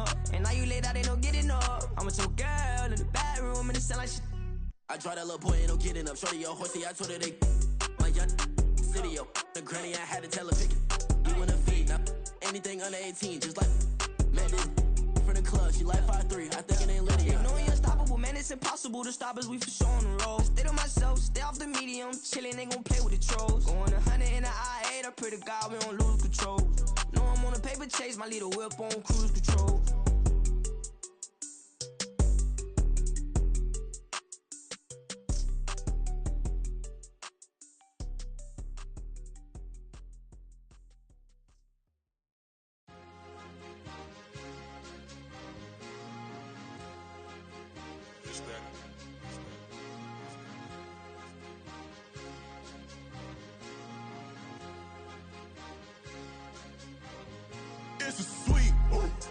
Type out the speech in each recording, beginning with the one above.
up. And now you laid out, ain't no getting up. I'm with your girl in the bedroom and it sound like shit. I draw that little boy, ain't no getting up. Shorty, your horsey, I told her they my young city, yo. The granny, I had to tell her pick it. You in the feed, now anything under 18, just like man, this from the club, she like 5'3", I think it ain't Lydia. You know we unstoppable, man, it's impossible to stop us, we for sure on the road. Stay to myself, stay off the medium, chillin', ain't gon' play with the trolls. Going 100 in the I-8, I pray to God we don't lose control. Know I'm on a paper chase, my leader whip on cruise control. It's a sweet,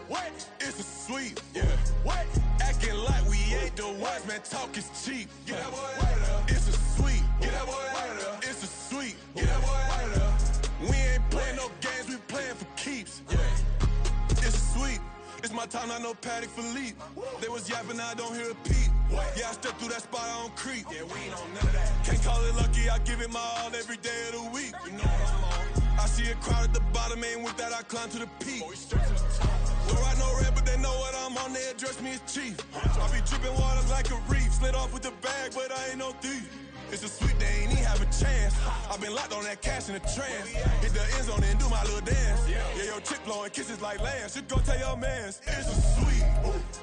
what? It's a sweet, yeah. What? Acting like we ain't the ones, man. Talk is cheap. Get that boy out of there. It's a sweet, get that boy out of there. It's a sweet, get that boy out of there. We ain't playing no games, we playing for keeps. Yeah. It's a sweet. It's my time, I know Paddock Philippe. They was yapping, I don't hear a peep. Yeah, I step through that spot, I don't creep. Yeah, we ain't on none of that. Can't call it lucky, I give it my all every day of the week. You know what I'm on. I see a crowd at the bottom, and with that I climb to the peak. Don't ride no red, but they know what I'm on, they address me as chief. I be dripping water like a reef, slid off with the bag, but I ain't no thief. It's a sweet, they ain't even have a chance. I been locked on that cash in a trance. Hit the end zone and do my little dance. Yeah, your chick blowing kisses like Lance. You go tell your mans. It's a sweet,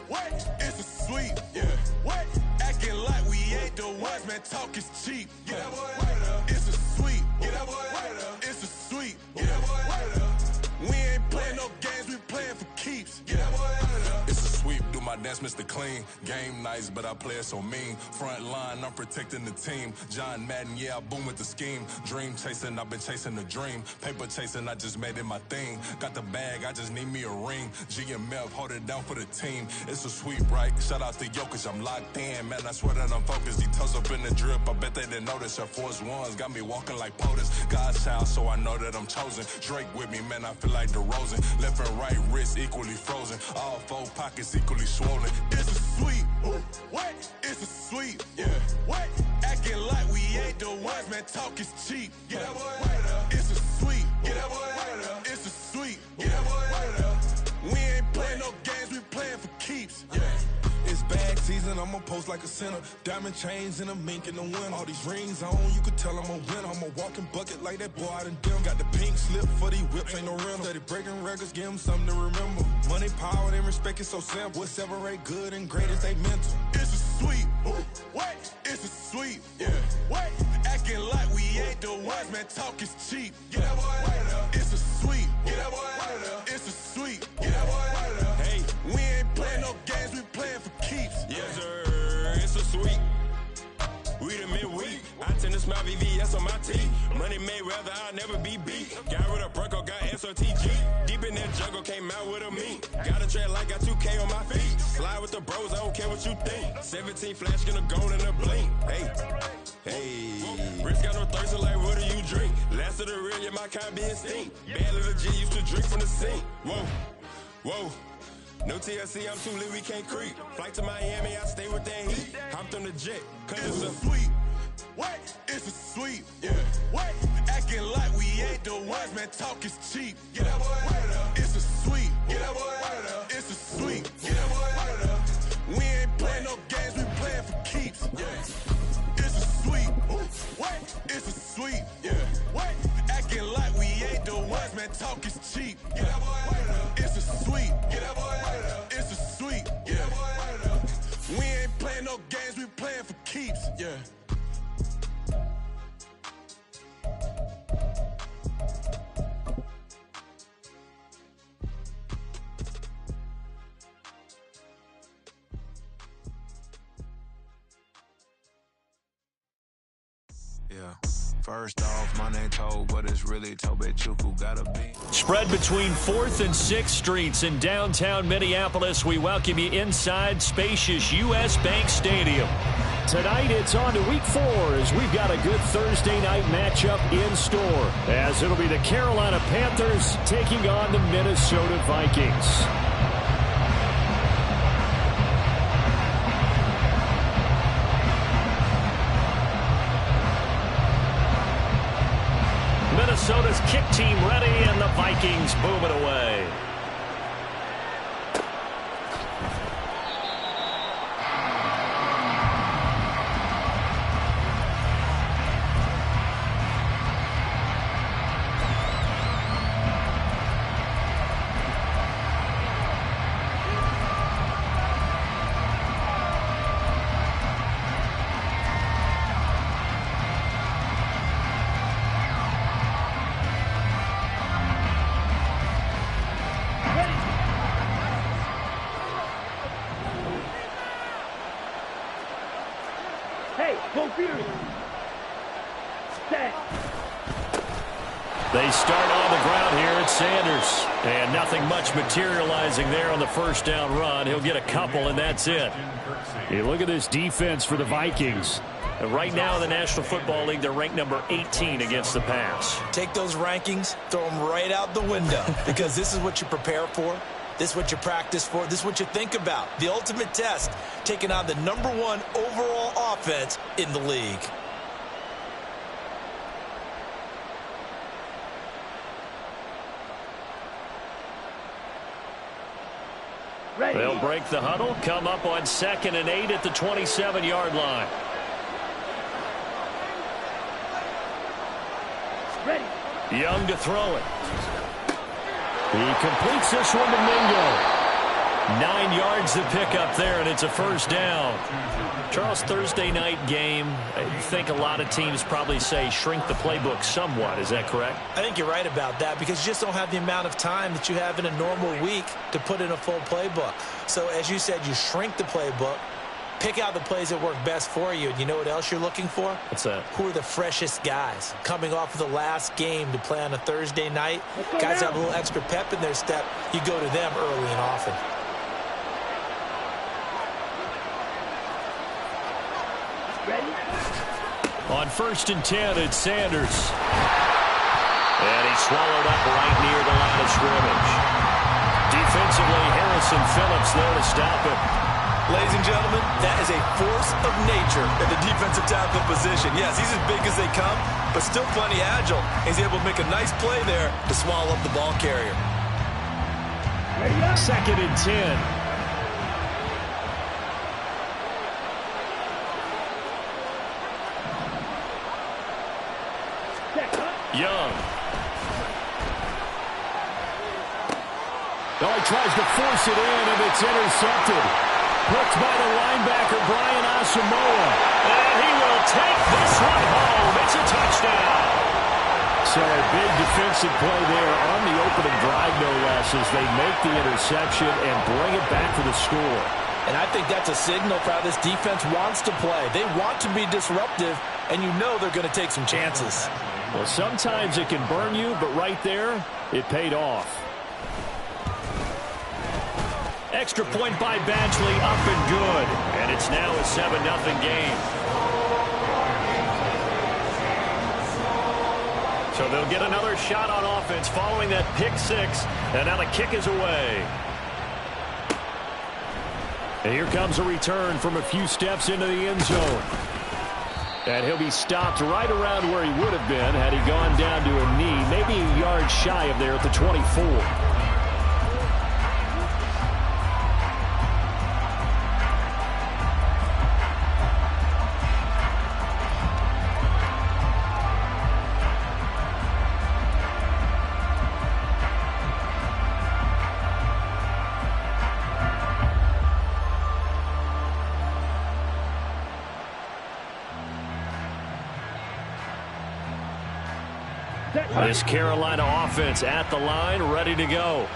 what? It's a sweet, yeah. What? Acting like we ain't the ones, man. Talk is cheap. Get that boy out of there. It's a sweet, get that boy out of there. It's a sweet, get that boy out of there. We ain't playing no games, we playing for keeps. Get that boy out of there. It's a sweep, do my dance, Mr. Clean. Game nice, but I play it so mean. Front line, I'm protecting the team. John Madden, yeah, I boom with the scheme. Dream chasing, I've been chasing the dream. Paper chasing, I just made it my thing. Got the bag, I just need me a ring. GMF, hold it down for the team. It's a sweep, right? Shout out to Jokic, I'm locked in. Man, I swear that I'm focused. These toes up in the drip, I bet they didn't notice. Air Force Ones got me walking like POTUS. God's child, so I know that I'm chosen. Drake with me, man, I feel like DeRozan. Left and right wrist equally frozen. All four pockets equally swollen. It's a sweet, what? It's a sweet, yeah. What? Acting like we ain't the ones, man. Talk is cheap. Get that boy out of there. It's a sweet, get that boy out of there. It's a sweet, get that boy out of there. We ain't playing no games, we playing for keeps. Yeah. It's bag season, I'ma post like a sinner. Diamond chains and a mink in the wind. All these rings on, you could tell I'm a winner. I'm a walking bucket like that boy out in Denver. Got the pink slip for these whips, ain't no rental. Steady breaking records, give them something to remember. Money, power, and respect is so simple. What separate good and great is they mental. It's a sweet, what? It's a sweet, yeah. What? Acting like we ain't the ones, man. Talk is cheap. Get that boy out of there. It's a sweet, get that boy out of there. It's a sweet, get that boy out of there. Hey, we ain't playing no games, we playing for keeps. Yes, sir. It's a sweet. We the midweek. I tend to smile VVS on my teeth. Money made rather I'll never be beat. Got rid of Bronco, got SOTG. Deep in that jungle, came out with a meat. Got a trail like got 2K on my feet. Slide with the bros, I don't care what you think. 17 flash, gonna go in a blink. Hey, hey. Rich got no thirst, like what do you drink? Last of the real, yeah, my kind be instinct. Bad little G used to drink from the sink. Whoa, whoa. No TLC, I'm too lit, we can't creep. Flight to Miami, I stay with that heat. Hopped on the jet, cause it's a sweet. What? It's a sweet, yeah. What? Acting like we ain't the ones, man. Talk is cheap. Get that boy out of there. It's a sweet, get that boy out of there. It's a sweet, get that boy out of there. We ain't playing no games, we playing for keeps. Yeah. It's a sweet, what? It's a sweet, yeah. What? Acting like we ain't the ones, man. Talk is cheap. Get that boy out of there. It's a sweet, get that boy out of there. It's a sweet, get that boy out of there. We ain't playing no games, we playing for keeps. Yeah. First off, my name Tobe, but it's really Tobe Chuku, gotta be. Spread between 4th and 6th Streets in downtown Minneapolis. We welcome you inside spacious U.S. Bank Stadium. Tonight, it's on to Week 4 as we've got a good Thursday night matchup in store, as it'll be the Carolina Panthers taking on the Minnesota Vikings. team ready, and the Vikings boom it away. They start on the ground here at Sanders. And nothing much materializing there on the first down run. He'll get a couple, and that's it. Hey, look at this defense for the Vikings. And right now in the National Football League, they're ranked number 18 against the pass. Take those rankings, throw them right out the window, because this is what you prepare for. This is what you practice for. This is what you think about. The ultimate test, taking on the #1 overall offense in the league. They'll break the huddle, come up on 2nd and 8 at the 27-yard line. Young to throw it. He completes this one to Mingo. 9 yards to pick up there, and it's a first down. Charles, Thursday night game, I think a lot of teams probably say shrink the playbook somewhat. Is that correct? I think you're right about that, because you just don't have the amount of time that you have in a normal week to put in a full playbook. So, as you said, you shrink the playbook, pick out the plays that work best for you. And you know what else you're looking for? What's that? Who are the freshest guys coming off of the last game to play on a Thursday night? Guys have a little extra pep in their step. You go to them early and often. On 1st and 10, it's Sanders. And he's swallowed up right near the line of scrimmage. Defensively, Harrison Phillips there to stop him. Ladies and gentlemen, that is a force of nature at the defensive tackle position. Yes, he's as big as they come, but still plenty agile. He's able to make a nice play there to swallow up the ball carrier. 2nd and 10. Young. Oh, he tries to force it in, and it's intercepted. Picked by the linebacker, Brian Asamoah. And he will take this one home. It's a touchdown. So a big defensive play there on the opening drive, no less, as they make the interception and bring it back for the score. And I think that's a signal for how this defense wants to play. They want to be disruptive, and you know they're going to take some chances. Well, sometimes it can burn you, but right there, it paid off. Extra point by Badgley, up and good. And it's now a 7-0 game. So they'll get another shot on offense following that pick six. And now the kick is away. And here comes a return from a few steps into the end zone. And he'll be stopped right around where he would have been had he gone down to a knee, maybe a yard shy of there at the 24. This Carolina offense at the line, ready to go.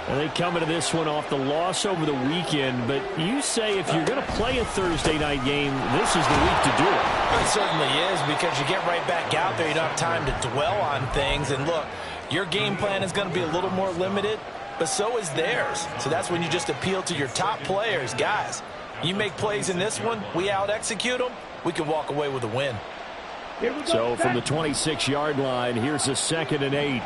And they come into this one off the loss over the weekend, but you say if you're going to play a Thursday night game, this is the week to do it. It certainly is, because you get right back out there. You don't have time to dwell on things. And look, your game plan is going to be a little more limited, but so is theirs. So that's when you just appeal to your top players. Guys, you make plays in this one, we out-execute them, we can walk away with a win. So from the 26-yard line, here's a 2nd and 8.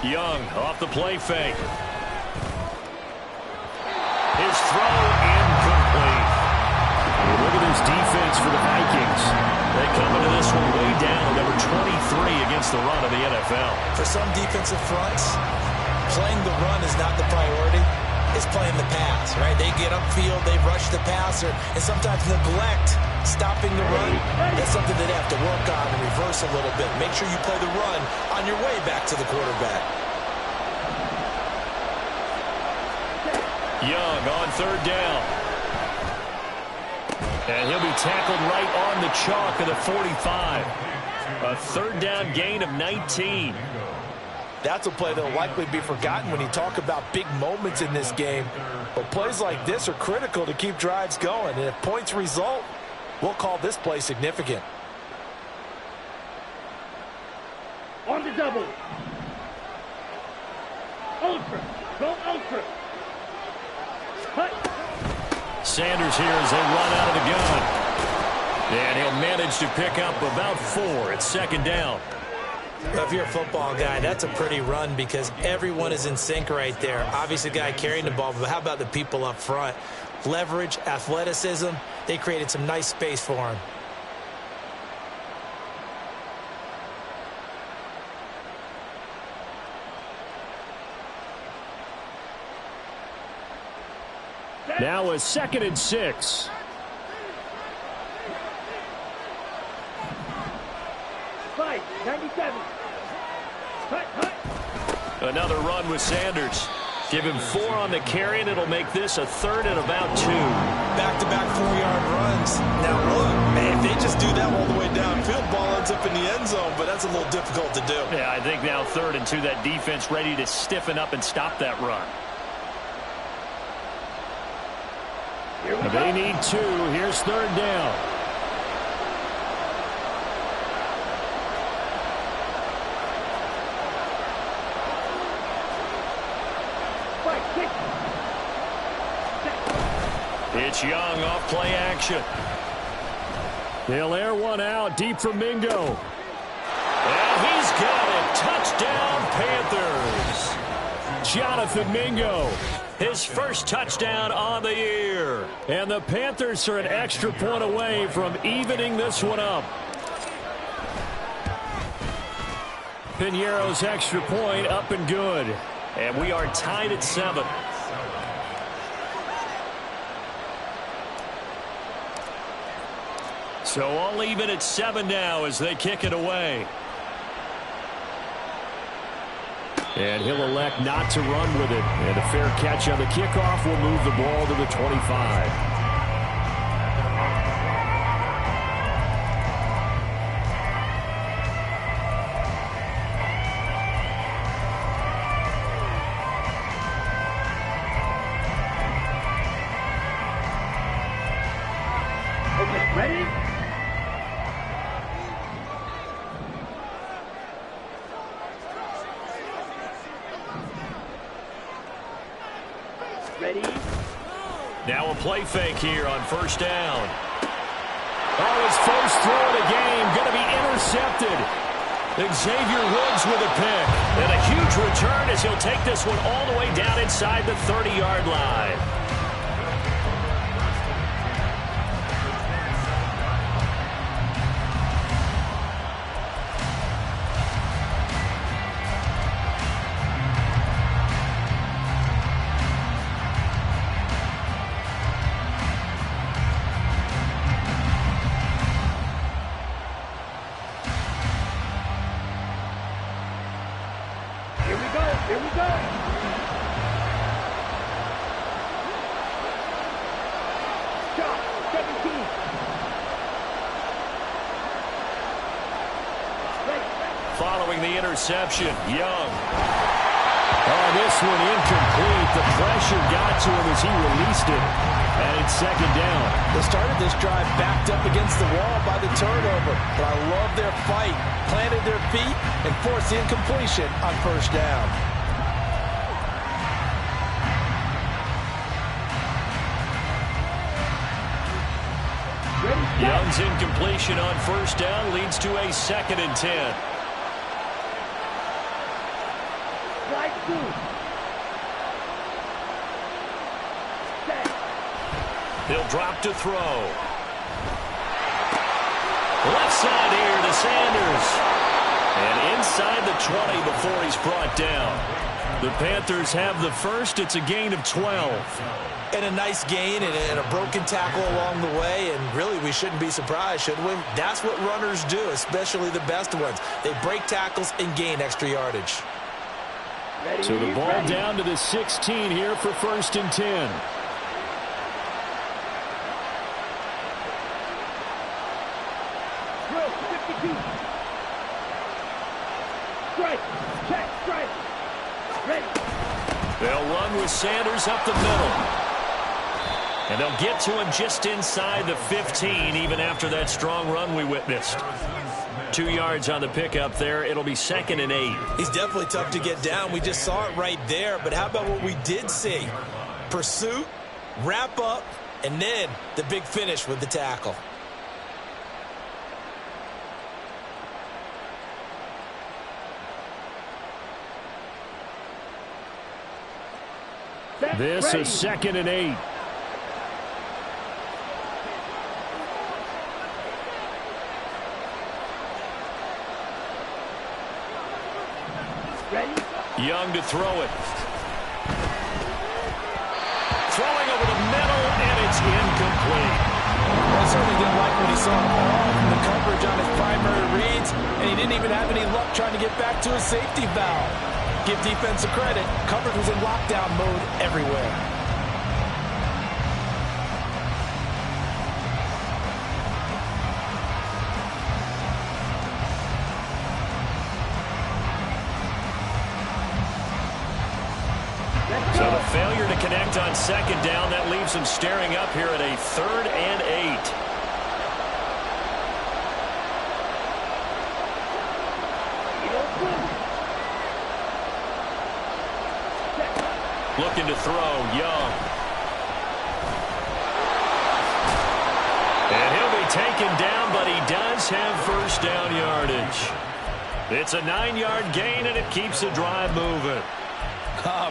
Young off the play fake. His throw incomplete. Look at this defense for the Vikings. They come into this one way down, number 23 against the run of the NFL. For some defensive fronts, playing the run is not the priority. It's playing the pass, right? They get upfield, they rush the passer, and sometimes neglect stopping the run. That's something that they have to work on and reverse a little bit. Make sure you play the run on your way back to the quarterback. Young on third down. And he'll be tackled right on the chalk of the 45. A third down gain of 19. That's a play that will likely be forgotten when you talk about big moments in this game. But plays like this are critical to keep drives going. And if points result, we'll call this play significant. On the double. Ultra. Go ultra. Cut. Sanders here as they run out of the gun. And he'll manage to pick up about 4 at second down. If you're a football guy, that's a pretty run because everyone is in sync right there. Obviously, the guy carrying the ball, but how about the people up front? Leverage, athleticism, they created some nice space for him. Now a 2nd and 6. Fight, 97. Another run with Sanders. Give him 4 on the carry, and it'll make this a 3rd and about 2. Back-to-back 4-yard runs. Now, look, man, if they just do that all the way downfield, ball ends up in the end zone, but that's a little difficult to do. Yeah, I think now 3rd and 2, that defense ready to stiffen up and stop that run. They need 2. Here's 3rd down. It's Young off play action. They'll air one out deep from Mingo. And he's got it. Touchdown, Panthers. Jonathan Mingo, his first touchdown on the year. And the Panthers are an extra point away from evening this one up. Piñeiro's extra point up and good. And we are tied at 7. So all even at 7 now as they kick it away. And he'll elect not to run with it. And a fair catch on the kickoff will move the ball to the 25. Okay, ready? Ready? Now a play fake here on first down. Oh, his first throw of the game going to be intercepted. Xavier Woods with a pick. And a huge return as he'll take this one all the way down inside the 30-yard line. Here we go. Here we go. Shot, 17. Following the interception, Young. Oh, this one incomplete. The pressure got to him as he released it. And it's second down. They started this drive backed up against the wall by the turnover. But I love their fight. Planted their feet and forced the incompletion on first down. Young's incompletion on first down leads to a 2nd and 10. Slide 2. He'll drop to throw. inside here to Sanders. And inside the 20 before he's brought down. The Panthers have the first. It's a gain of 12. And a nice gain and a broken tackle along the way. And really, we shouldn't be surprised, should we? That's what runners do, especially the best ones. They break tackles and gain extra yardage. So the ball down to the 16 here for 1st and 10. Strike, check, strike, ready. They'll run with Sanders up the middle. And they'll get to him just inside the 15, even after that strong run we witnessed. 2 yards on the pickup there. It'll be 2nd and 8. He's definitely tough to get down. We just saw it right there. But how about what we did see? Pursuit, wrap up, and then the big finish with the tackle. This is 2nd and 8. Young to throw it. Throwing over the middle, and it's incomplete. Well, he certainly didn't like what he saw from the coverage on his primary reads, and he didn't even have any luck trying to get back to his safety valve. Give defense a credit. Coverage was in lockdown mode everywhere. So the failure to connect on 2nd down, that leaves him staring up here at a 3rd and 8. Looking to throw, Young. And he'll be taken down, but he does have 1st down yardage. It's a 9-yard gain, and it keeps the drive moving.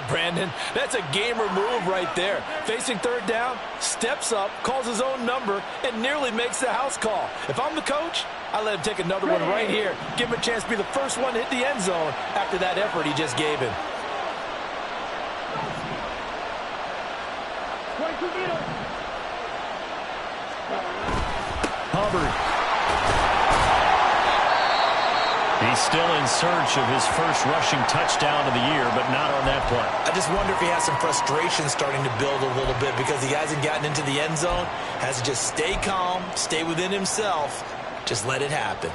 Brandon, that's a gamer move right there. Facing 3rd down, steps up, calls his own number, and nearly makes the house call. If I'm the coach, I let him take another one right here. Give him a chance to be the first one to hit the end zone after that effort he just gave him. Hubbard. He's still in search of his first rushing touchdown of the year, but not on that play. I just wonder if he has some frustration starting to build a little bit because he hasn't gotten into the end zone. Has to just stay calm, stay within himself, just let it happen.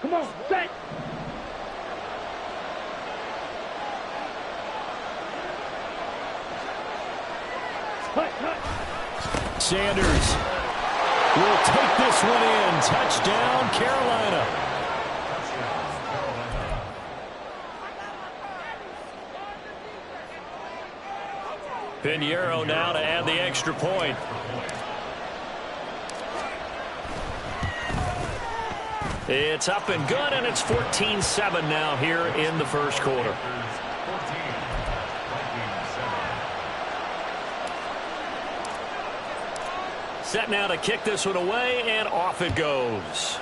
Come on, set. Sanders will take this one in. Touchdown, Carolina. Pinheiro now to add the extra point. It's up and good, and it's 14-7 now here in the first quarter. Set now to kick this one away, and off it goes.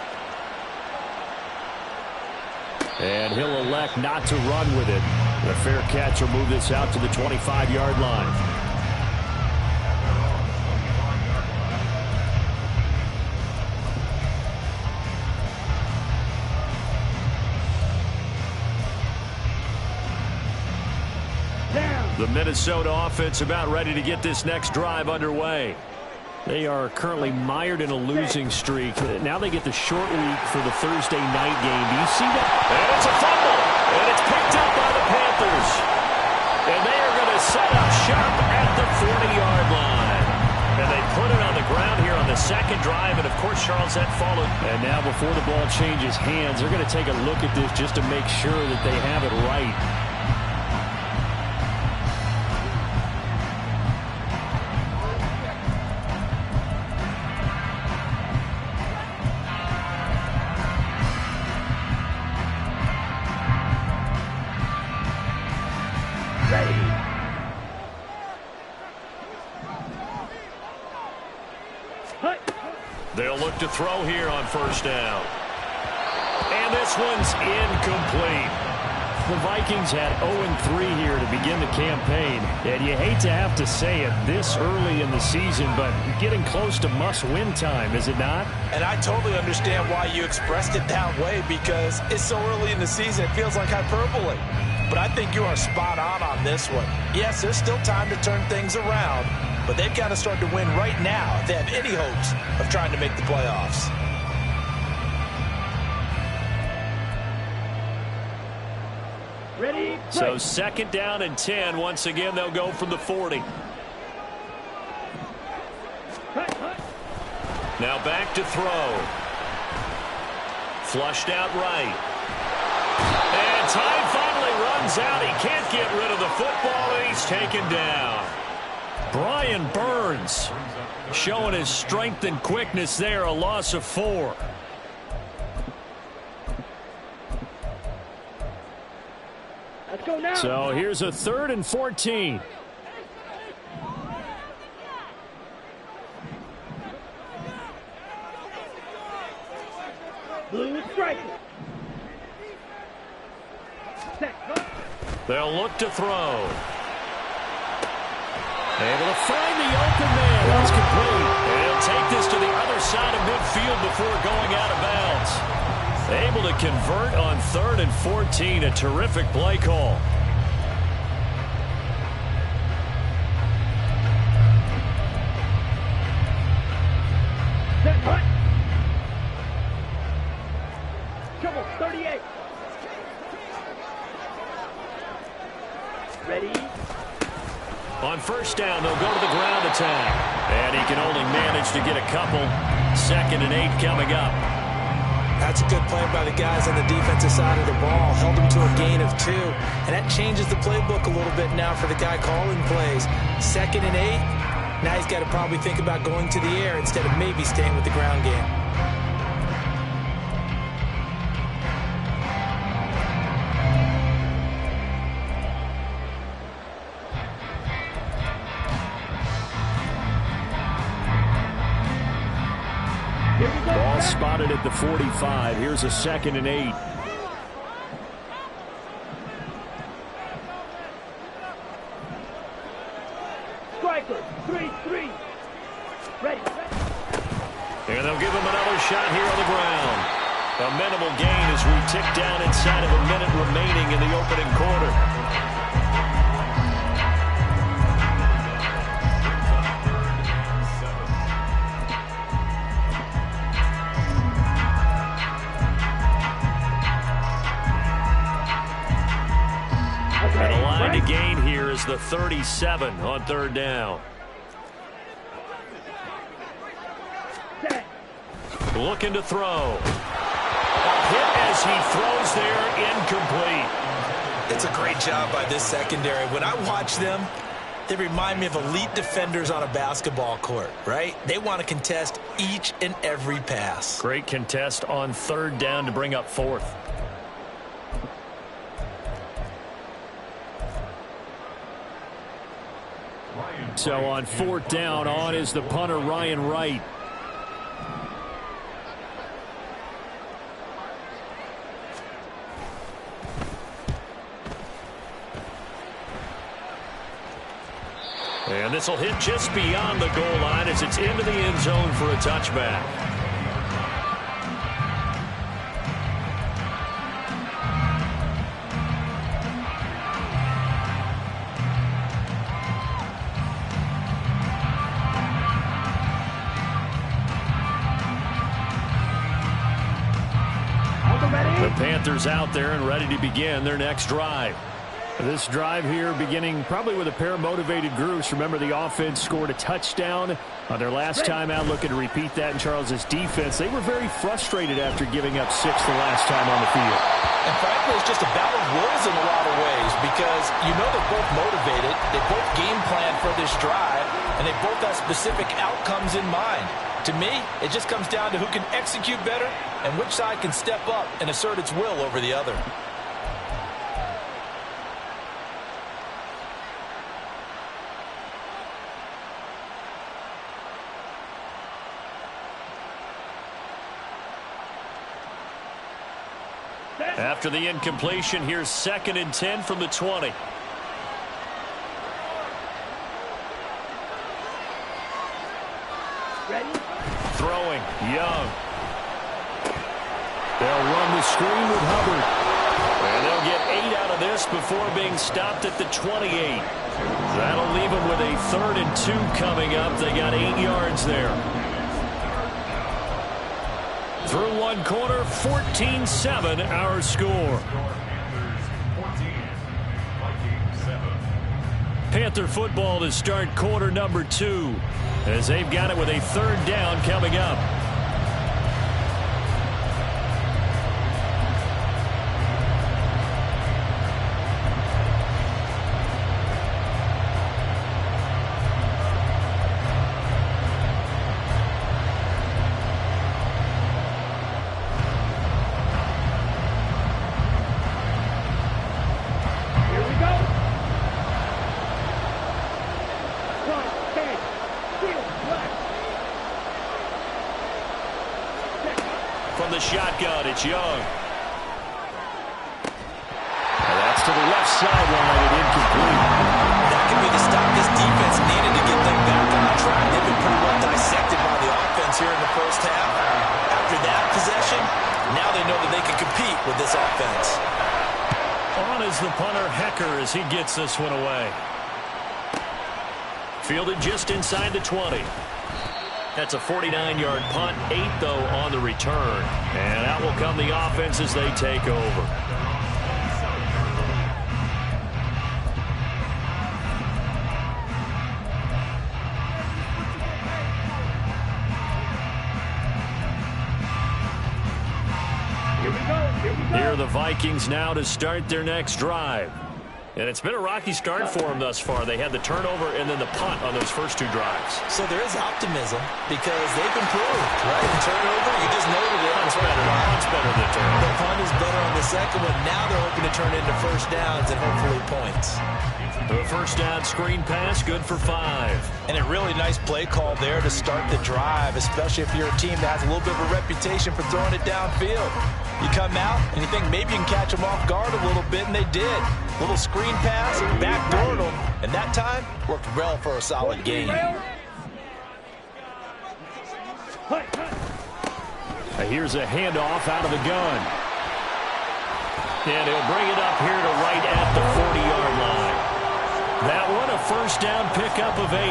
And he'll elect not to run with it. The fair catch will move this out to the 25-yard line. The Minnesota offense about ready to get this next drive underway. They are currently mired in a losing streak. Now they get the short week for the Thursday night game. Do you see that? And it's a fumble. And it's picked up by the Panthers. And they are going to set up shop at the 40-yard line. And they put it on the ground here on the second drive. And, of course, Charles, that followed. And now before the ball changes hands, they're going to take a look at this just to make sure that they have it right. They'll look to throw here on first down. And this one's incomplete. The Vikings had 0-3 here to begin the campaign. And you hate to have to say it this early in the season, but getting close to must-win time, is it not? And I totally understand why you expressed it that way, because it's so early in the season, it feels like hyperbole. But I think you are spot on this one. Yes, there's still time to turn things around, but they've got to start to win right now if they have any hopes of trying to make the playoffs. Ready? So 2nd down and 10. Once again, they'll go from the 40. Now back to throw. Flushed out right. And time finally runs out. He can't get rid of the football, and he's taken down. Brian Burns showing his strength and quickness there, a loss of 4. Let's go now. So here's a 3rd and 14. Blue striker. They'll look to throw. Able to find the open man. That's complete. And he'll take this to the other side of midfield before going out of bounds. Able to convert on 3rd and 14. A terrific play call. Set, hut. Trouble, 38. Ready? On first down, they'll go to the ground attack. And he can only manage to get a couple. 2nd and 8 coming up. That's a good play by the guys on the defensive side of the ball. Held them to a gain of 2. And that changes the playbook a little bit now for the guy calling plays. 2nd and 8. Now he's got to probably think about going to the air instead of maybe staying with the ground game. Ball spotted at the 45. Here's a 2nd and 8. Striker, 3-3. Ready. And they'll give him another shot here on the ground. A minimal gain as we tick down inside of a minute remaining in the opening quarter. And a line to gain here is the 37 on 3rd down. Looking to throw. A hit as he throws there, incomplete. It's a great job by this secondary. When I watch them, they remind me of elite defenders on a basketball court, right? They want to contest each and every pass. Great contest on 3rd down to bring up 4th. So on 4th down, on is the punter, Ryan Wright. And this will hit just beyond the goal line as it's into the end zone for a touchback. The Panthers out there and ready to begin their next drive. This drive here beginning probably with a pair of motivated groups. Remember, the offense scored a touchdown on their last time out, looking to repeat that in Charles's defense. They were very frustrated after giving up 6 the last time on the field. And frankly, it's just a battle of wills in a lot of ways because you know they're both motivated. They both game plan for this drive, and they both have specific outcomes in mind. To me, it just comes down to who can execute better and which side can step up and assert its will over the other. After the incompletion, here's 2nd and 10 from the 20. Ready? Throwing, Young. They'll run the screen with Hubbard. And they'll get 8 out of this before being stopped at the 28. That'll leave them with a 3rd and 2 coming up. They got 8 yards there. Through one quarter, 14-7 our score. Panther football to start quarter number 2 as they've got it with a 3rd down coming up. From the shotgun, it's Young. And that's to the left sideline and incomplete. That can be the stop this defense needed to get them back on track. They've been pretty well dissected by the offense here in the first half. After that possession, now they know that they can compete with this offense. On is the punter, Hecker, as he gets this one away. Fielded just inside the 20. That's a 49-yard punt, 8, though, on the return. And out will come the offense as they take over. Here are the Vikings now to start their next drive. And it's been a rocky start for them thus far. They had the turnover and then the punt on those first 2 drives. So there is optimism because they've improved, right? The turnover, you just noted it. Punt's better than turnover. The punt is better on the second one. Now they're hoping to turn into first downs and hopefully points. The first down screen pass, good for 5. And a really nice play call there to start the drive, especially if you're a team that has a little bit of a reputation for throwing it downfield. You come out and you think maybe you can catch them off guard a little bit, and they did. Little screen pass, backdoored them, and that time worked well for a solid gain. Here's a handoff out of the gun. And he'll bring it up here to right at the 40-yard line. That one a first down pickup of 8.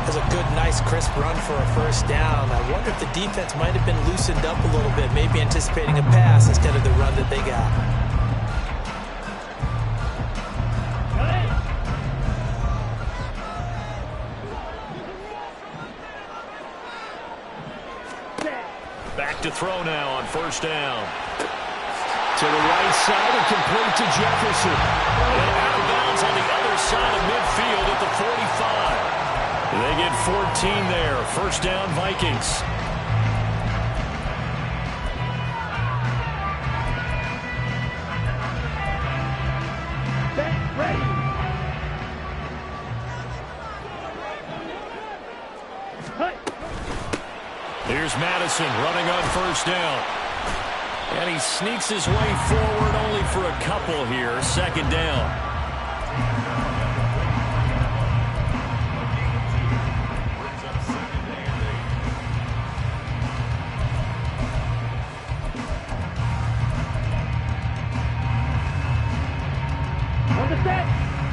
That's a good, nice, crisp run for a first down. I wonder if the defense might have been loosened up a little bit, maybe anticipating a pass instead of the run that they got. Back to throw now on first down. To the right side and complete to Jefferson. And out of bounds on the other side of midfield at the 45. They get 14 there. First down, Vikings. Ready. Here's Madison running on first down. And he sneaks his way forward only for a couple here. Second down.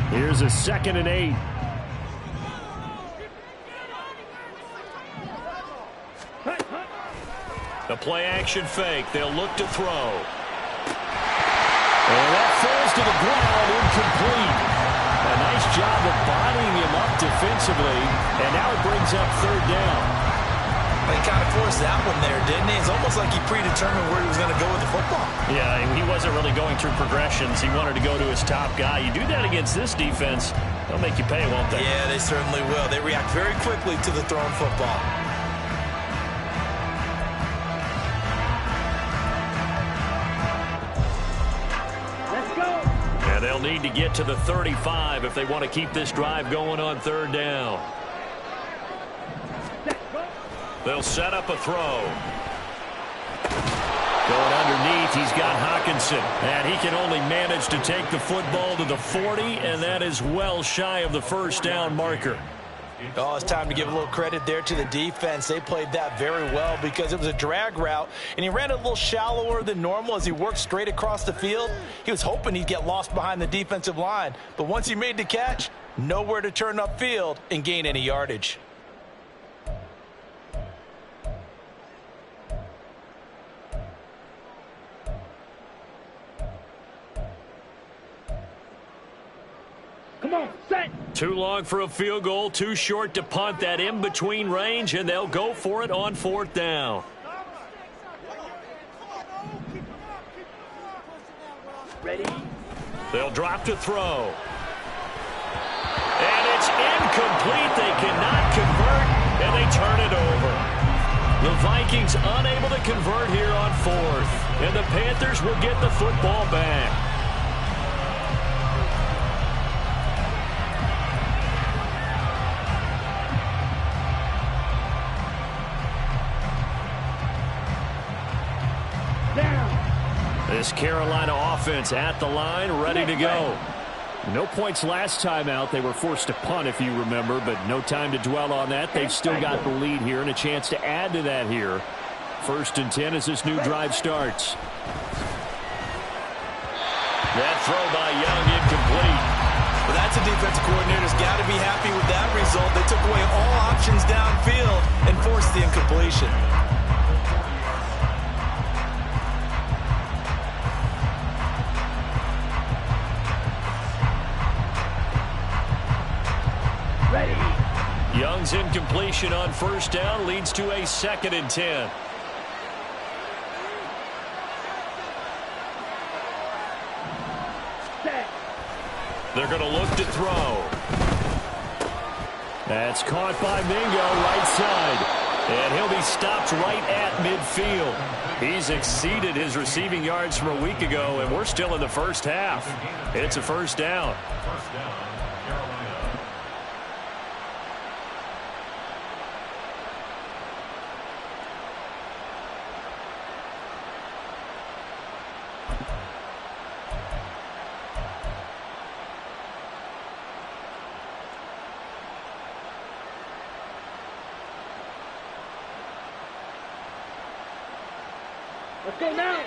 Here's a 2nd and 8. The play action fake. They'll look to throw. And that falls to the ground, incomplete. A nice job of bodying him up defensively. And now it brings up 3rd down. He kind of forced that one there, didn't he? It's almost like he predetermined where he was going to go with the football. Yeah, he wasn't really going through progressions. He wanted to go to his top guy. You do that against this defense, they'll make you pay, won't they? Yeah, they certainly will. They react very quickly to the thrown football. Let's go. And they'll need to get to the 35 if they want to keep this drive going on 3rd down. They'll set up a throw. Going underneath, he's got Hawkinson. And he can only manage to take the football to the 40, and that is well shy of the first down marker. Oh, it's time to give a little credit there to the defense. They played that very well because it was a drag route, and he ran a little shallower than normal as he worked straight across the field. He was hoping he'd get lost behind the defensive line, but once he made the catch, nowhere to turn upfield and gain any yardage. Come on, set. Too long for a field goal, too short to punt that in-between range, and they'll go for it on 4th down. Ready? They'll drop to throw. And it's incomplete. They cannot convert, and they turn it over. The Vikings unable to convert here on 4th, and the Panthers will get the football back. This Carolina offense at the line, ready to go. No points last time out. They were forced to punt, if you remember, but no time to dwell on that. They've still got the lead here and a chance to add to that here. 1st and 10 as this new drive starts. That throw by Young incomplete. Well, that's a defensive coordinator's got to be happy with that result. They took away all options downfield and forced the incompletion. Young's incompletion on 1st down leads to a 2nd and 10. They're going to look to throw. That's caught by Mingo right side. And he'll be stopped right at midfield. He's exceeded his receiving yards from a week ago, and we're still in the first half. It's a 1st down. Let's go now.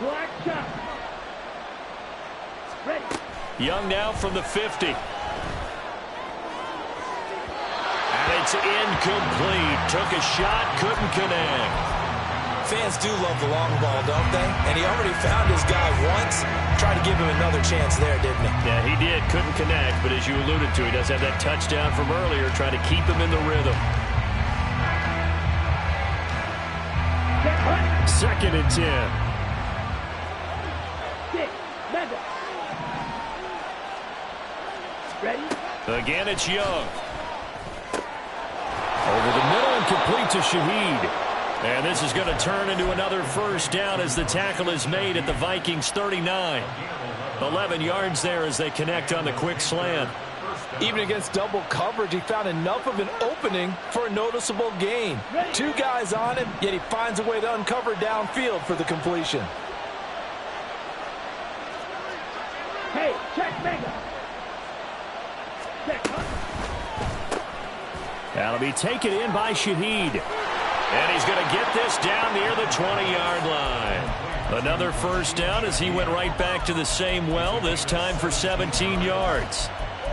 Black shot. Ready. Young now from the 50. And it's incomplete. Took a shot, couldn't connect. Fans do love the long ball, don't they? And he already found his guy once. Tried to give him another chance there, didn't he? Yeah, he did. Couldn't connect, but as you alluded to, he does have that touchdown from earlier, trying to keep him in the rhythm. 2nd and 10. Ready? Again, it's Young. Over the middle and complete to Shaheed. And this is going to turn into another 1st down as the tackle is made at the Vikings 39. 11 yards there as they connect on the quick slant. Even against double coverage, he found enough of an opening for a noticeable gain. 2 guys on him, yet he finds a way to uncover downfield for the completion. Hey, check Mega. Check. That'll be taken in by Shaheed. And he's going to get this down near the 20-yard line. Another 1st down as he went right back to the same well, this time for 17 yards.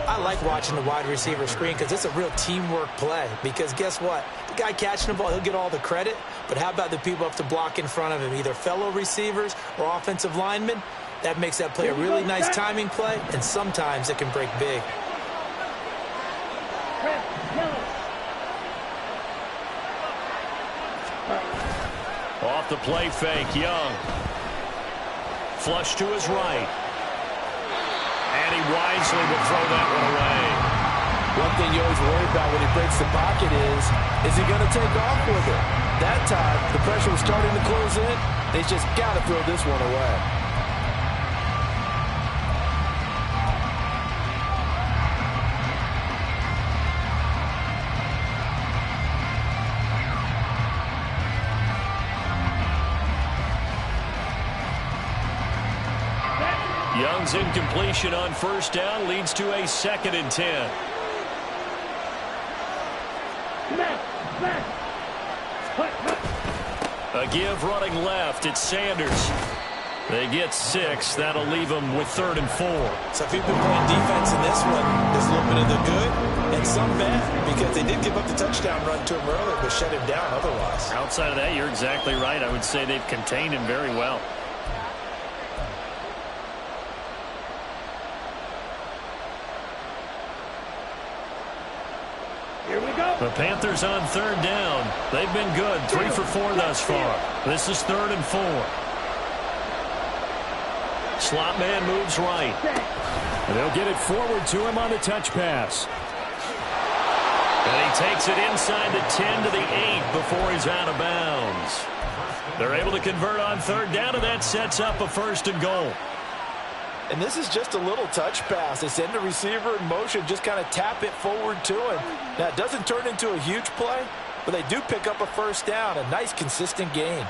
I like watching the wide receiver screen because it's a real teamwork play. Because guess what? The guy catching the ball, he'll get all the credit. But how about the people up to block in front of him, either fellow receivers or offensive linemen? That makes that play a really nice timing play, and sometimes it can break big. Off the play fake, Young. Flush to his right. And he wisely will throw that one away. One thing you always worry about when he breaks the pocket is he going to take off with it? That time, the pressure was starting to close in. They just got to throw this one away. Young's incompletion on first down leads to a 2nd and 10. A give running left. It's Sanders. They get 6. That'll leave them with 3rd and 4. So if you've been playing defense in this one, there's a little bit of the good and some bad, because they did give up the touchdown run to him earlier, but shut him down otherwise. Outside of that, you're exactly right. I would say they've contained him very well. Here we go. The Panthers on 3rd down. They've been good. 3 for 4 thus far. This is 3rd and 4. Slot man moves right. And they'll get it forward to him on the touch pass. And he takes it inside the 10 to the 8 before he's out of bounds. They're able to convert on 3rd down, and that sets up a 1st and goal. And this is just a little touch pass. They send the receiver in motion, just kind of tap it forward to him. Now, it doesn't turn into a huge play, but they do pick up a 1st down, a nice, consistent gain.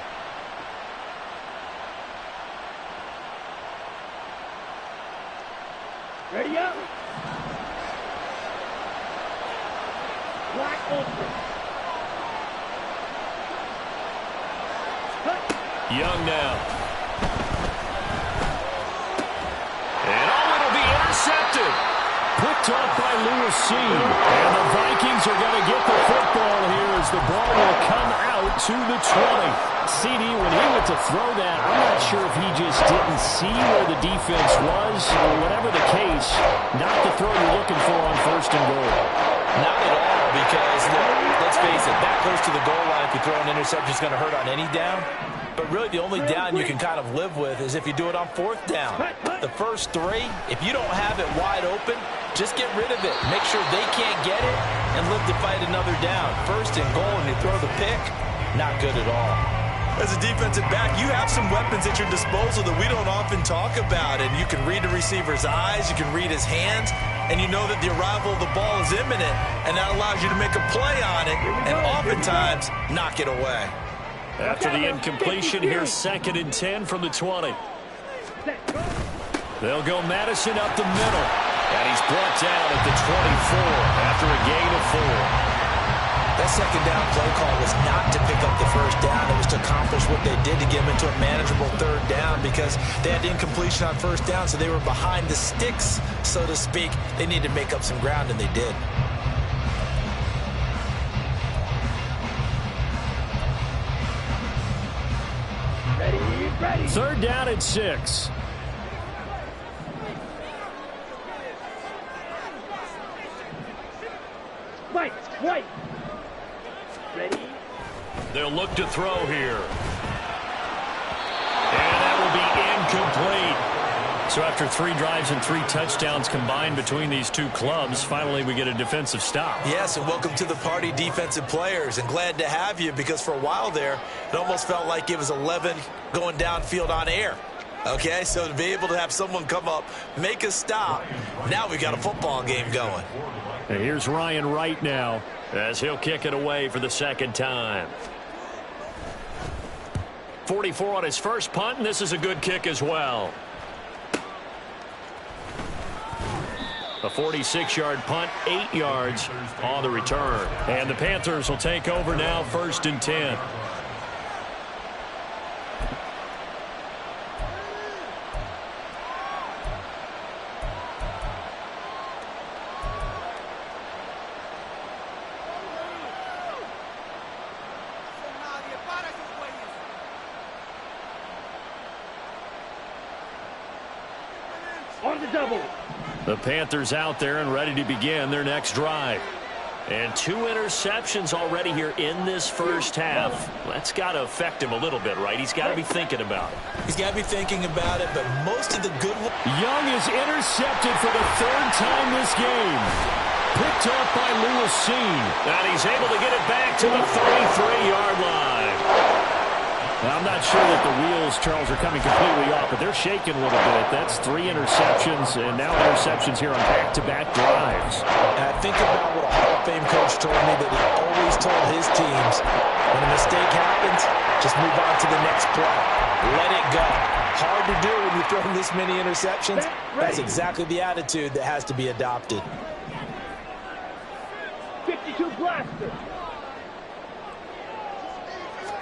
Ready up. Black open. Young now. And it'll be intercepted. Picked off by Lewis C. And the Vikings are going to get the football here as the ball will come out to the 20. CD, when he went to throw that, I'm not sure if he just didn't see where the defense was, or whatever the case, not the throw you're looking for on 1st and goal. Not at all, because let's face it, that goes to the goal line. If you throw an interception, it's going to hurt on any down. But really, the only down you can kind of live with is if you do it on 4th down. The first 3, if you don't have it wide open, just get rid of it. Make sure they can't get it and live to fight another down. 1st and goal, and you throw the pick, not good at all. As a defensive back, you have some weapons at your disposal that we don't often talk about. And you can read the receiver's eyes, you can read his hands, and you know that the arrival of the ball is imminent, and that allows you to make a play on it and oftentimes knock it away. After the incompletion, here's 2nd and 10 from the 20. They'll go Madison up the middle. And he's brought down at the 24 after a gain of 4. That 2nd down play call was not to pick up the 1st down. It was to accomplish what they did to get them into a manageable 3rd down, because they had incompletion on 1st down, so they were behind the sticks, so to speak. They needed to make up some ground, and they did. Ready. 3rd down at 6. White. Ready. They'll look to throw here. And that will be incomplete. So after 3 drives and 3 touchdowns combined between these two clubs, finally we get a defensive stop. Yes, and welcome to the party, defensive players. And glad to have you, because for a while there, it almost felt like it was 11 going downfield on air. Okay, so to be able to have someone come up, make a stop, now we got a football game going. And here's Ryan Wright now, as he'll kick it away for the 2nd time. 44 on his first punt, and this is a good kick as well. A 46-yard punt, 8 yards on the return. And the Panthers will take over now, 1st and 10. On the double. The Panthers out there and ready to begin their next drive. And 2 interceptions already here in this first half. That's got to affect him a little bit, right? He's got to be thinking about it. He's got to be thinking about it, but most of the good ones. Young is intercepted for the 3rd time this game. Picked up by Lewis C. And he's able to get it back to the 33-yard line. Now, I'm not sure that the wheels, Charles, are coming completely off, but they're shaking a little bit. That's 3 interceptions, and now interceptions here on back-to-back drives. And I think about what a Hall of Fame coach told me, that he always told his teams, when a mistake happens, just move on to the next play. Let it go. Hard to do when you're throwing this many interceptions. That's exactly the attitude that has to be adopted. 52 blaster.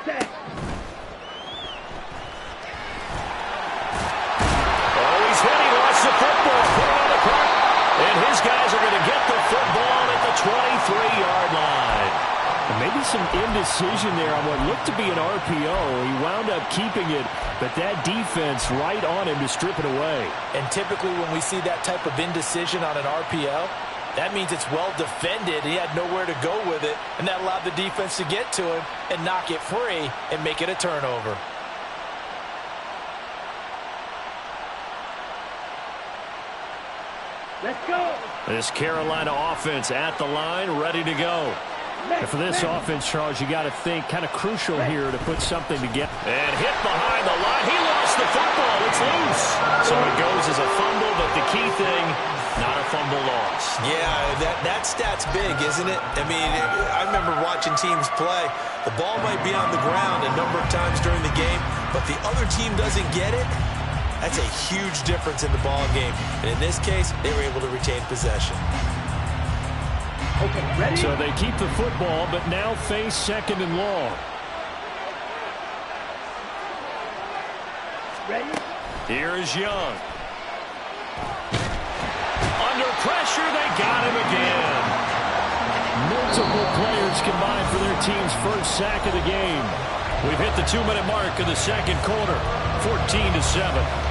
Set. Oh, he's hit. He lost the football. Put it on the clock. And his guys are going to get the football at the 23-yard line. And maybe some indecision there on what looked to be an RPO. He wound up keeping it, but that defense right on him to strip it away. And typically when we see that type of indecision on an RPO, that means it's well defended. He had nowhere to go with it, and that allowed the defense to get to him and knock it free and make it a turnover. Let's go. This Carolina offense at the line, ready to go. And for this offense, Charles, you got to think kind of crucial here to put something together. And hit behind the line. He lost the football. It's loose. So it goes as a fumble, but the key thing, not a fumble loss. Yeah, that stat's big, isn't it? I mean, I remember watching teams play. The ball might be on the ground a number of times during the game, but the other team doesn't get it. That's a huge difference in the ball game. And in this case, they were able to retain possession. Okay, ready? So they keep the football, but now face second and long. Ready? Here is Young. Under pressure, they got him again. Multiple players combined for their team's first sack of the game. We've hit the 2-minute mark of the second quarter, 14-7.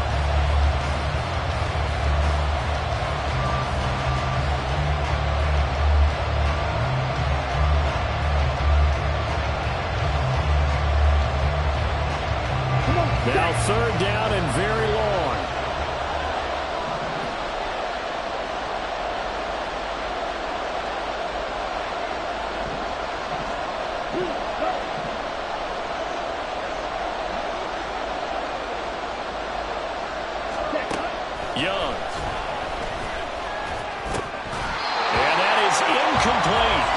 Now third down and very long. Young. And that is incomplete.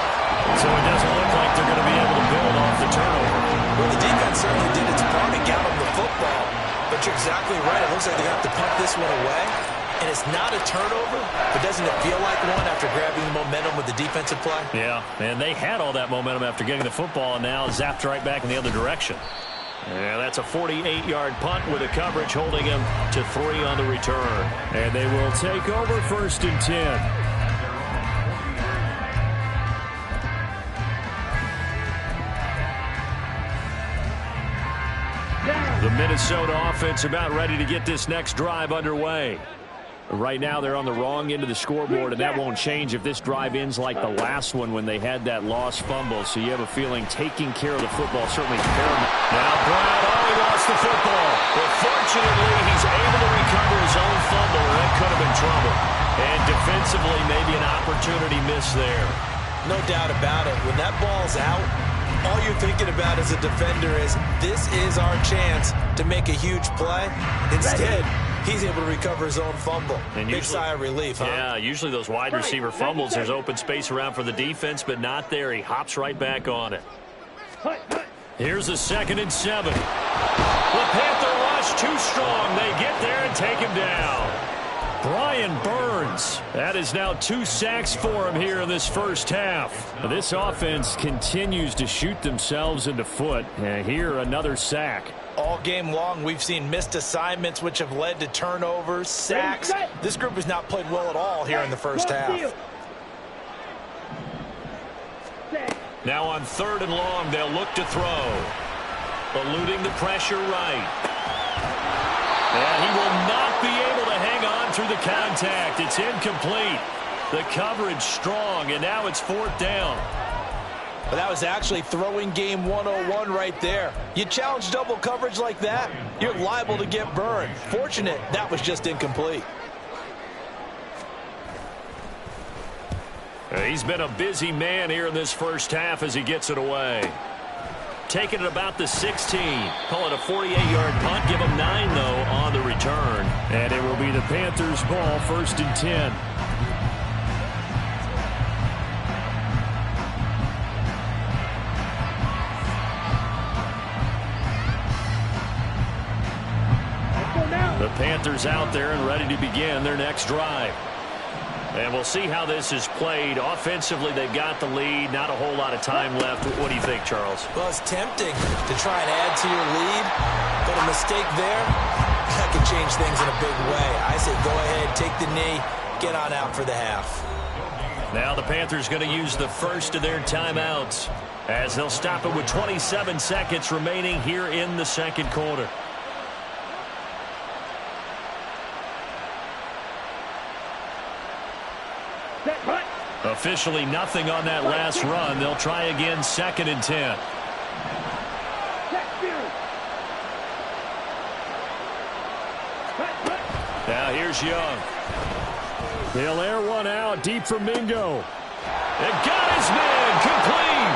So it doesn't look like they're going to be able to build off the turnover. Well, the defense certainly did its part and got him the football. But you're exactly right. It looks like they're going to have to punt this one away. And it's not a turnover, but doesn't it feel like one after grabbing the momentum with the defensive play? Yeah, and they had all that momentum after getting the football and now zapped right back in the other direction. Yeah, that's a 48-yard punt with a coverage holding him to 3 on the return. And they will take over 1st and 10. The Minnesota offense about ready to get this next drive underway. Right now they're on the wrong end of the scoreboard, and that won't change if this drive ends like the last one when they had that lost fumble. So you have a feeling taking care of the football certainly paramount. Now Brown, he lost the football. But fortunately, he's able to recover his own fumble, or that could have been trouble. And defensively, maybe an opportunity miss there. No doubt about it. When that ball's out, all you're thinking about as a defender is, this is our chance to make a huge play. Instead, he's able to recover his own fumble. And big sigh of relief, huh? Yeah, usually those wide receiver fumbles, there's open space around for the defense, but not there. He hops right back on it. Here's a 2nd and 7. The Panther rush too strong. They get there and take him down. Brian Burns. That is now 2 sacks for him here in this first half. This offense continues to shoot themselves in the foot. And here, another sack. All game long, we've seen missed assignments, which have led to turnovers, sacks. This group has not played well at all here in the first half. Now on 3rd and long, they'll look to throw. Eluding the pressure right. And he will not be able to hang on through the contact. It's incomplete. The coverage strong, and now it's 4th down. But that was actually throwing game 101 right there. You challenge double coverage like that, you're liable to get burned. Fortunate that was just incomplete. He's been a busy man here in this first half as he gets it away. Taking it about the 16. Call it a 48-yard punt. Give him 9, though, on the return. And it will be the Panthers' ball, 1st and 10. The Panthers out there and ready to begin their next drive. And we'll see how this is played. Offensively, they've got the lead. Not a whole lot of time left. What do you think, Charles? Well, it's tempting to try and add to your lead, but a mistake there, that could change things in a big way. I say go ahead, take the knee, get on out for the half. Now the Panthers going to use the first of their timeouts as they'll stop it with 27 seconds remaining here in the second quarter. Officially nothing on that last run. They'll try again, 2nd and 10. Now here's Young. He'll air one out deep for Mingo. And got his man complete.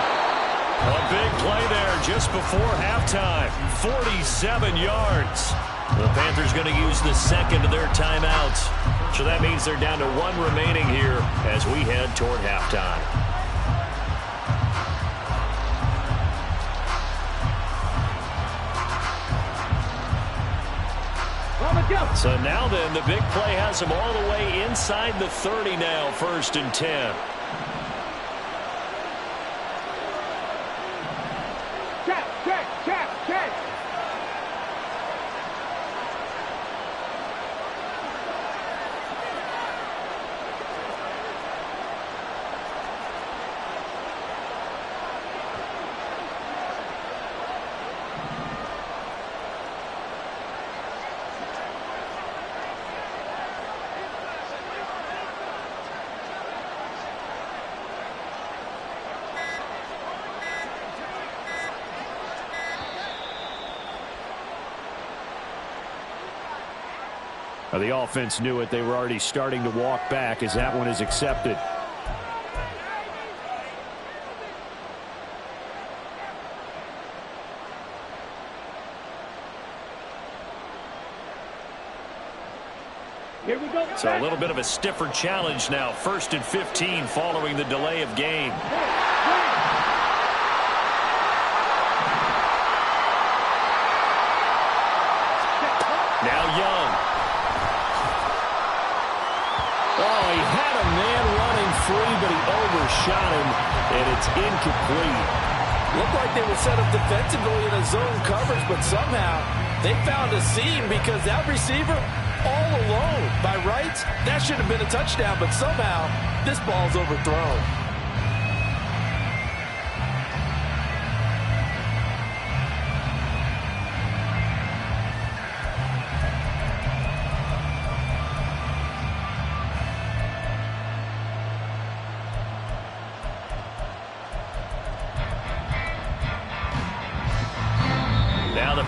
A big play there just before halftime. 47 yards. The Panthers going to use the second of their timeouts. So that means they're down to 1 remaining here as we head toward halftime. So now then, the big play has them all the way inside the 30 now, 1st and 10. The offense knew it. They were already starting to walk back as that one is accepted. Here we go. So a little bit of a stiffer challenge now. 1st and 15 following the delay of game. Now Young. Oh, he had a man running free, but he overshot him, and it's incomplete. Looked like they were set up defensively in a zone coverage, but somehow they found a seam because that receiver all alone. By rights, that should have been a touchdown, but somehow this ball's overthrown.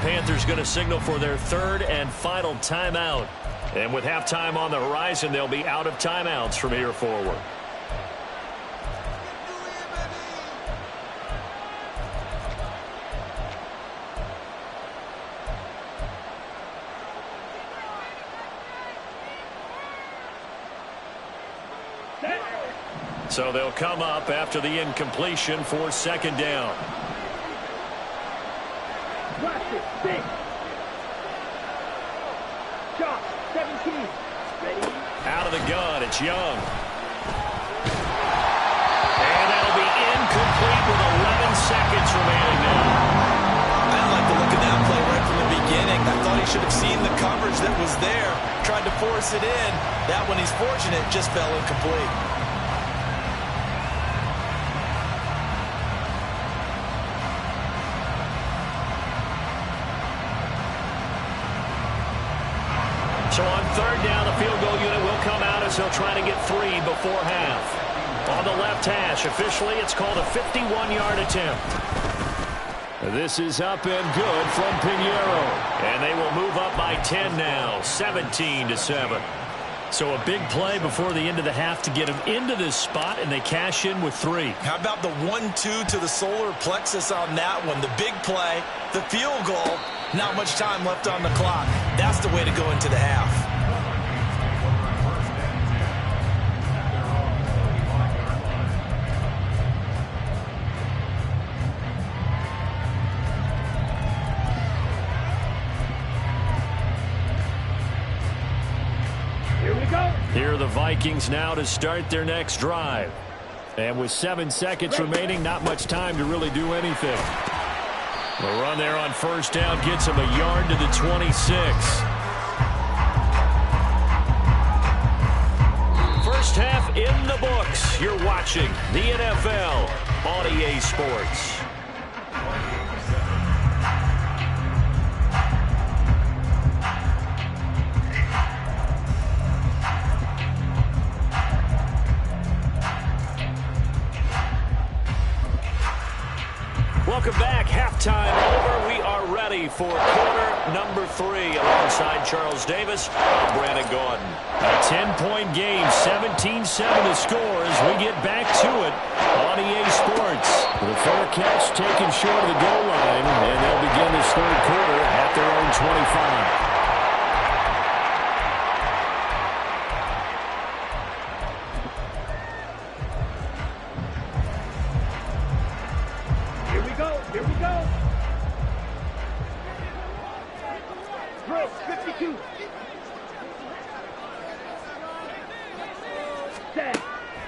Panthers going to signal for their 3rd and final timeout. And with halftime on the horizon, they'll be out of timeouts from here forward. So they'll come up after the incompletion for 2nd down. Shot, 17. Ready? Out of the gun, it's Young. And that'll be incomplete with 11 seconds remaining now. I didn't like the look of that play right from the beginning. I thought he should have seen the coverage that was there, tried to force it in. That one, he's fortunate, just fell incomplete. So on 3rd down, the field goal unit will come out as they'll try to get 3 before half. On the left hash, officially, it's called a 51-yard attempt. This is up and good from Pinheiro. And they will move up by 10 now, 17-7. So a big play before the end of the half to get them into this spot, and they cash in with 3. How about the 1-2 to the solar plexus on that one? The big play, the field goal, not much time left on the clock. That's the way to go into the half. Here are the Vikings now to start their next drive. And with 7 seconds remaining, not much time to really do anything. The run there on first down gets him a yard to the 26. First half in the books. You're watching the NFL on EA Sports. Welcome back. Halftime over. We are ready for quarter number 3. Alongside Charles Davis, I'm Brandon Gordon. A 10-point game, 17-7 to score as we get back to it on EA Sports. The fair catch taken short of the goal line, and they'll begin this third quarter at their own 25. Here we go. Drill 52. Set.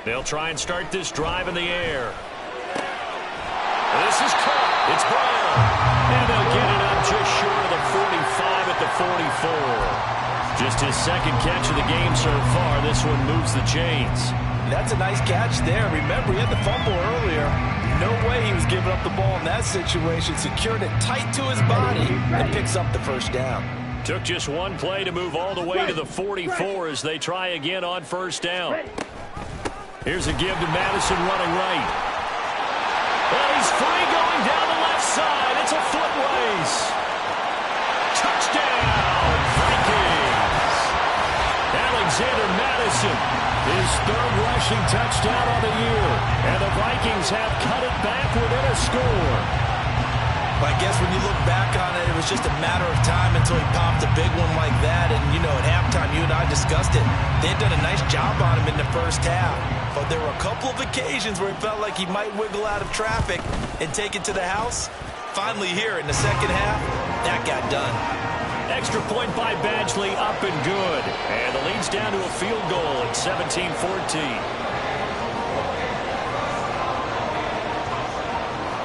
They'll try and start this drive in the air. This is caught. It's Brown. And they'll get it up just short of the 45 at the 44. Just his second catch of the game so far. This one moves the chains. That's a nice catch there. Remember, he had the fumble earlier. No way he was giving up the ball in that situation. Secured it tight to his body and picks up the first down. Took just one play to move all the way to the 44 as they try again on first down. Here's a give to Madison running right. Well, he's free going down the left side. It's a foot race. Touchdown, Vikings. Alexander Madison, his third rushing touchdown on the year. And the Vikings have cut it back within a score. I guess when you look back on it, it was just a matter of time until he popped a big one like that. And, you know, at halftime, you and I discussed it. They had done a nice job on him in the first half. But there were a couple of occasions where it felt like he might wiggle out of traffic and take it to the house. Finally here in the second half, that got done. Extra point by Badgley, up and good. And the lead's down to a field goal at 17-14.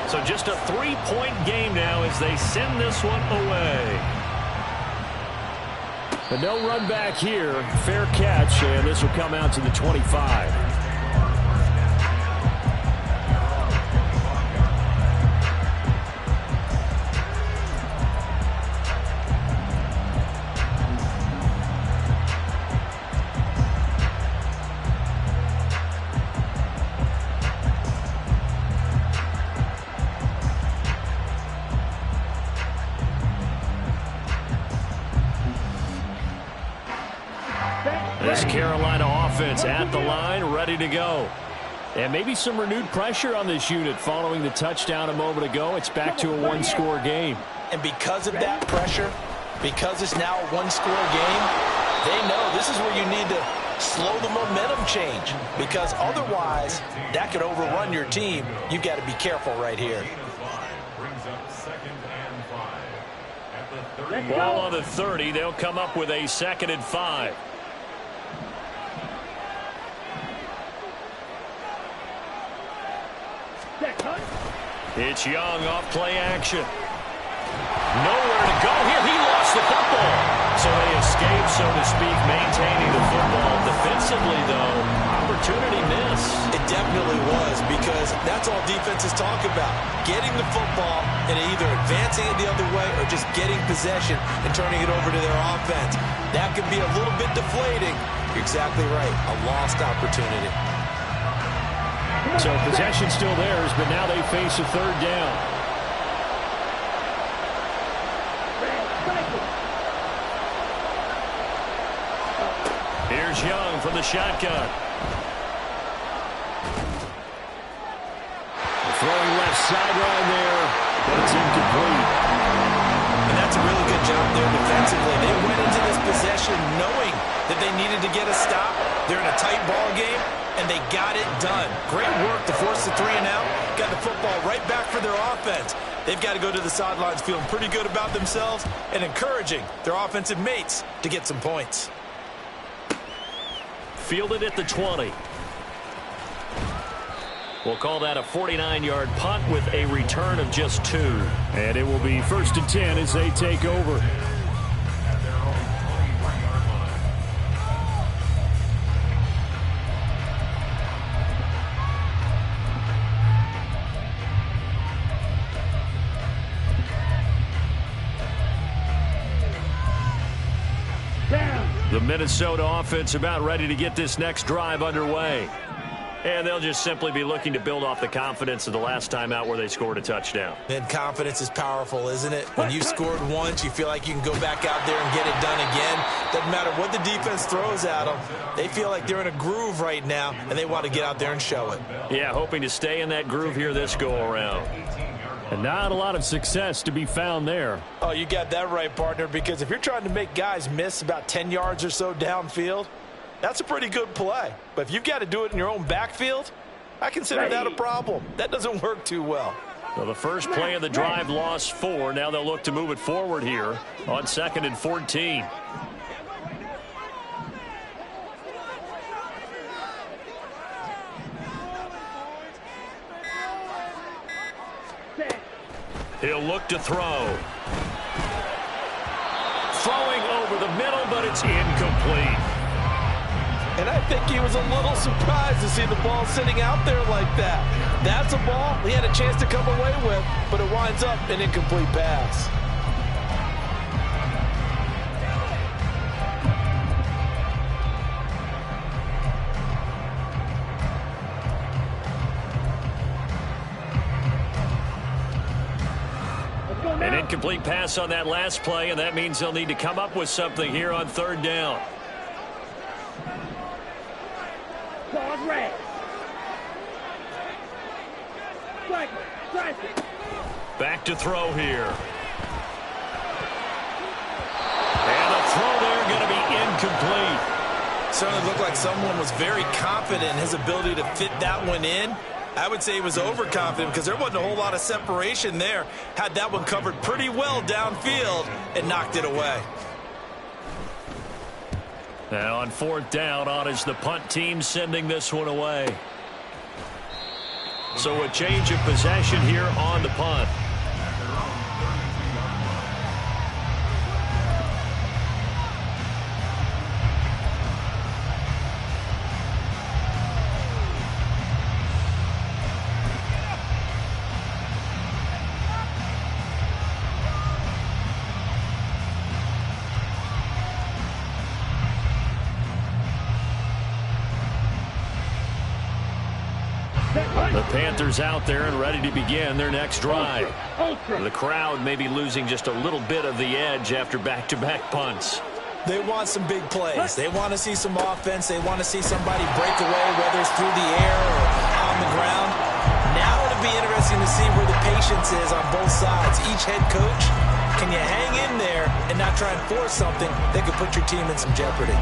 So just a 3-point game now as they send this one away. But no run back here. Fair catch, and this will come out to the 25. This Carolina offense at the line, ready to go. And maybe some renewed pressure on this unit following the touchdown a moment ago. It's back to a one-score game. And because of that pressure, because it's now a one-score game, they know this is where you need to slow the momentum change. Because otherwise, that could overrun your team. You've got to be careful right here. Ball on the 30. They'll come up with a 2nd and 5. It's Young off play action. Nowhere to go here. He lost the football. So they escape, so to speak, maintaining the football. Defensively, though, opportunity miss. It definitely was, because that's all defenses talk about. Getting the football and either advancing it the other way or just getting possession and turning it over to their offense. That can be a little bit deflating. You're exactly right. A lost opportunity. So possession still theirs, but now they face a 3rd down. Here's Young from the shotgun. Throwing left sideline there, but it's incomplete. And that's a really good job there defensively. They went into this possession knowing that they needed to get a stop. They're in a tight ball game, and they got it done. Great work to force the 3 and out. Got the football right back for their offense. They've got to go to the sidelines feeling pretty good about themselves and encouraging their offensive mates to get some points. fielded at the 20. We'll call that a 49-yard punt with a return of just 2. And it will be 1st and 10 as they take over. The Minnesota offense about ready to get this next drive underway. And they'll just simply be looking to build off the confidence of the last time out where they scored a touchdown. And confidence is powerful, isn't it? When you scored once, you feel like you can go back out there and get it done again. Doesn't matter what the defense throws at them. They feel like they're in a groove right now, and they want to get out there and show it. Yeah, hoping to stay in that groove here this go-around. And not a lot of success to be found there. Oh, you got that right, partner, because if you're trying to make guys miss about 10 yards or so downfield, that's a pretty good play. But if you've got to do it in your own backfield, I consider that a problem. That doesn't work too well. Well, the first play of the drive lost 4. Now they'll look to move it forward here on 2nd and 14. He'll look to throw. Throwing over the middle, but it's incomplete. And I think he was a little surprised to see the ball sitting out there like that. That's a ball he had a chance to come away with, but it winds up an incomplete pass. An incomplete pass on that last play, and that means they'll need to come up with something here on 3rd down. Back to throw here. And the throw there going to be incomplete. Certainly looked like someone was very confident in his ability to fit that one in. I would say he was overconfident because there wasn't a whole lot of separation there. Had that one covered pretty well downfield and knocked it away. Now on 4th down, on is the punt team sending this one away. So a change of possession here on the punt. The Panthers out there and ready to begin their next drive. The crowd may be losing just a little bit of the edge after back-to-back punts. They want some big plays. They want to see some offense. They want to see somebody break away, whether it's through the air or on the ground. Now it'll be interesting to see where the patience is on both sides. Each head coach, can you hang in there and not try and force something that could put your team in some jeopardy?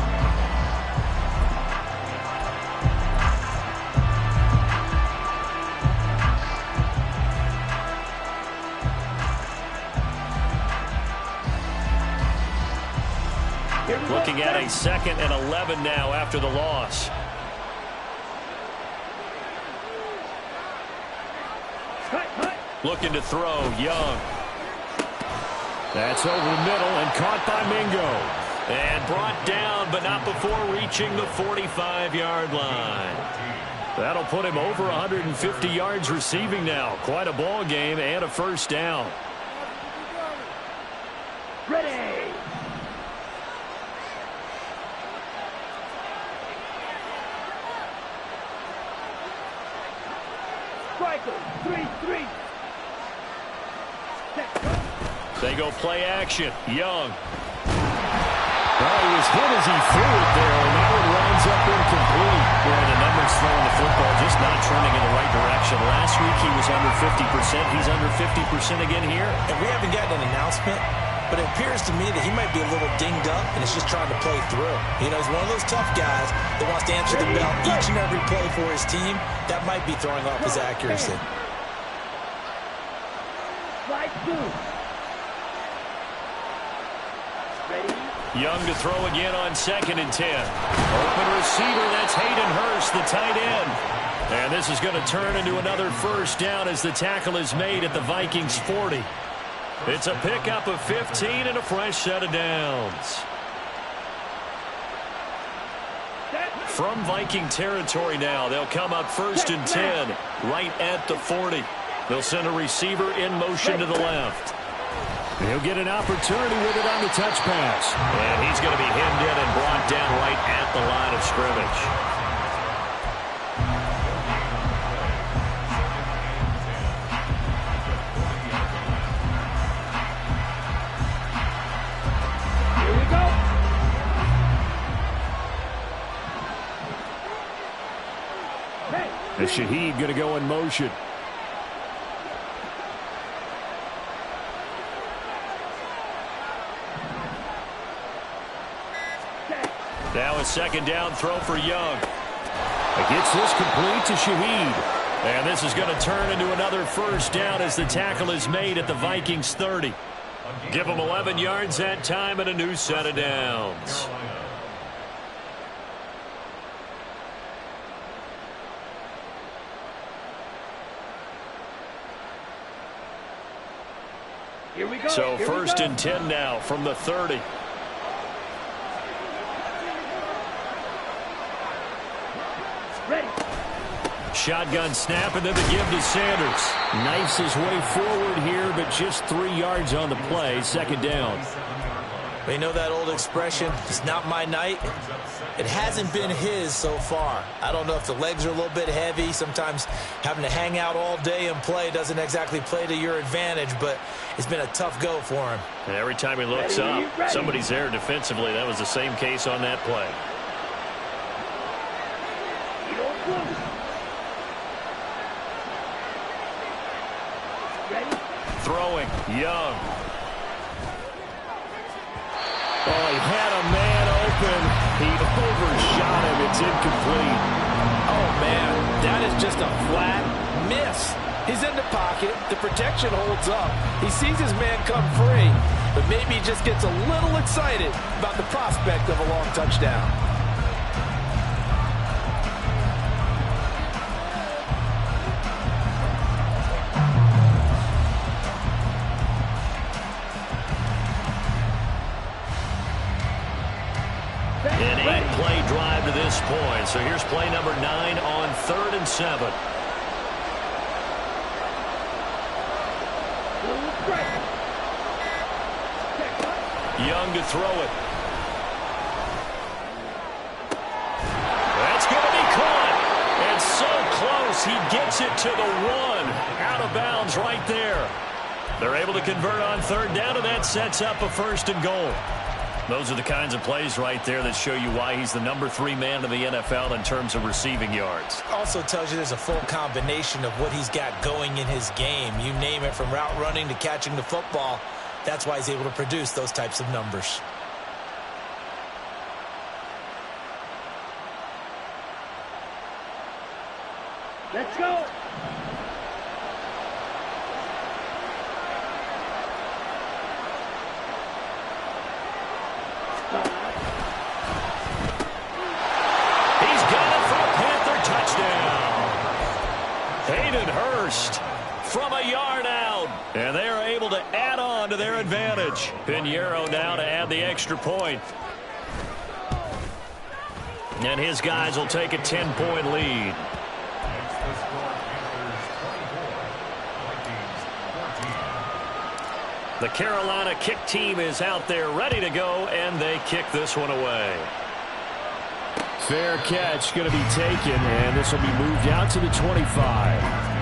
Looking at a 2nd and 11 now after the loss. Looking to throw, Young. That's over the middle and caught by Mingo. And brought down, but not before reaching the 45-yard line. That'll put him over 150 yards receiving now. Quite a ball game and a 1st down. Ready. They go play action. Young. Well, he was hit as he threw it there, and that one winds up incomplete. Well, the numbers throwing the football just not trending in the right direction. Last week he was under 50%. He's under 50% again here. And we haven't gotten an announcement, but it appears to me that he might be a little dinged up and is just trying to play through. You know, he's one of those tough guys that wants to answer the bell each and every play for his team. That might be throwing off his accuracy. Slide 2. Ready? Young to throw again on 2nd and 10. Open receiver, that's Hayden Hurst, the tight end. And this is going to turn into another first down as the tackle is made at the Vikings 40. It's a pickup of 15 and a fresh set of downs. From Viking territory now, they'll come up 1st and 10, right at the 40. They'll send a receiver in motion to the left. He'll get an opportunity with it on the touch pass. And he's going to be hemmed in and brought down right at the line of scrimmage. And Shaheed going to go in motion. Now a 2nd down throw for Young. It gets this complete to Shaheed. And this is going to turn into another first down as the tackle is made at the Vikings 30. Give them 11 yards that time and a new set of downs. Here we go. So 1st and 10 now from the 30. Ready. Shotgun snap and then the give to Sanders. Knifes his way forward here, but just 3 yards on the play. 2nd down. You know that old expression, it's not my night? It hasn't been his so far. I don't know if the legs are a little bit heavy. Sometimes having to hang out all day and play doesn't exactly play to your advantage, but it's been a tough go for him. And every time he looks up, somebody's there defensively. That was the same case on that play. Throwing, Young. Oh, he had a man open. He overshot him. It's incomplete. Oh, man, that is just a flat miss. He's in the pocket. The protection holds up. He sees his man come free, but maybe he just gets a little excited about the prospect of a long touchdown. An 8-play drive to this point. So here's play number 9 on 3rd and 7. Young to throw it. That's going to be caught. And so close. He gets it to the 1. Out of bounds right there. They're able to convert on 3rd down, and that sets up a 1st and goal. Those are the kinds of plays right there that show you why he's the number 3 man in the NFL in terms of receiving yards. Also tells you there's a full combination of what he's got going in his game. You name it, from route running to catching the football. That's why he's able to produce those types of numbers. Let's go. Hayden Hurst from a yard out. And they are able to add on to their advantage. Pinheiro now to add the extra point. And his guys will take a 10-point lead. The Carolina kick team is out there ready to go, and they kick this one away. Fair catch going to be taken, and this will be moved out to the 25.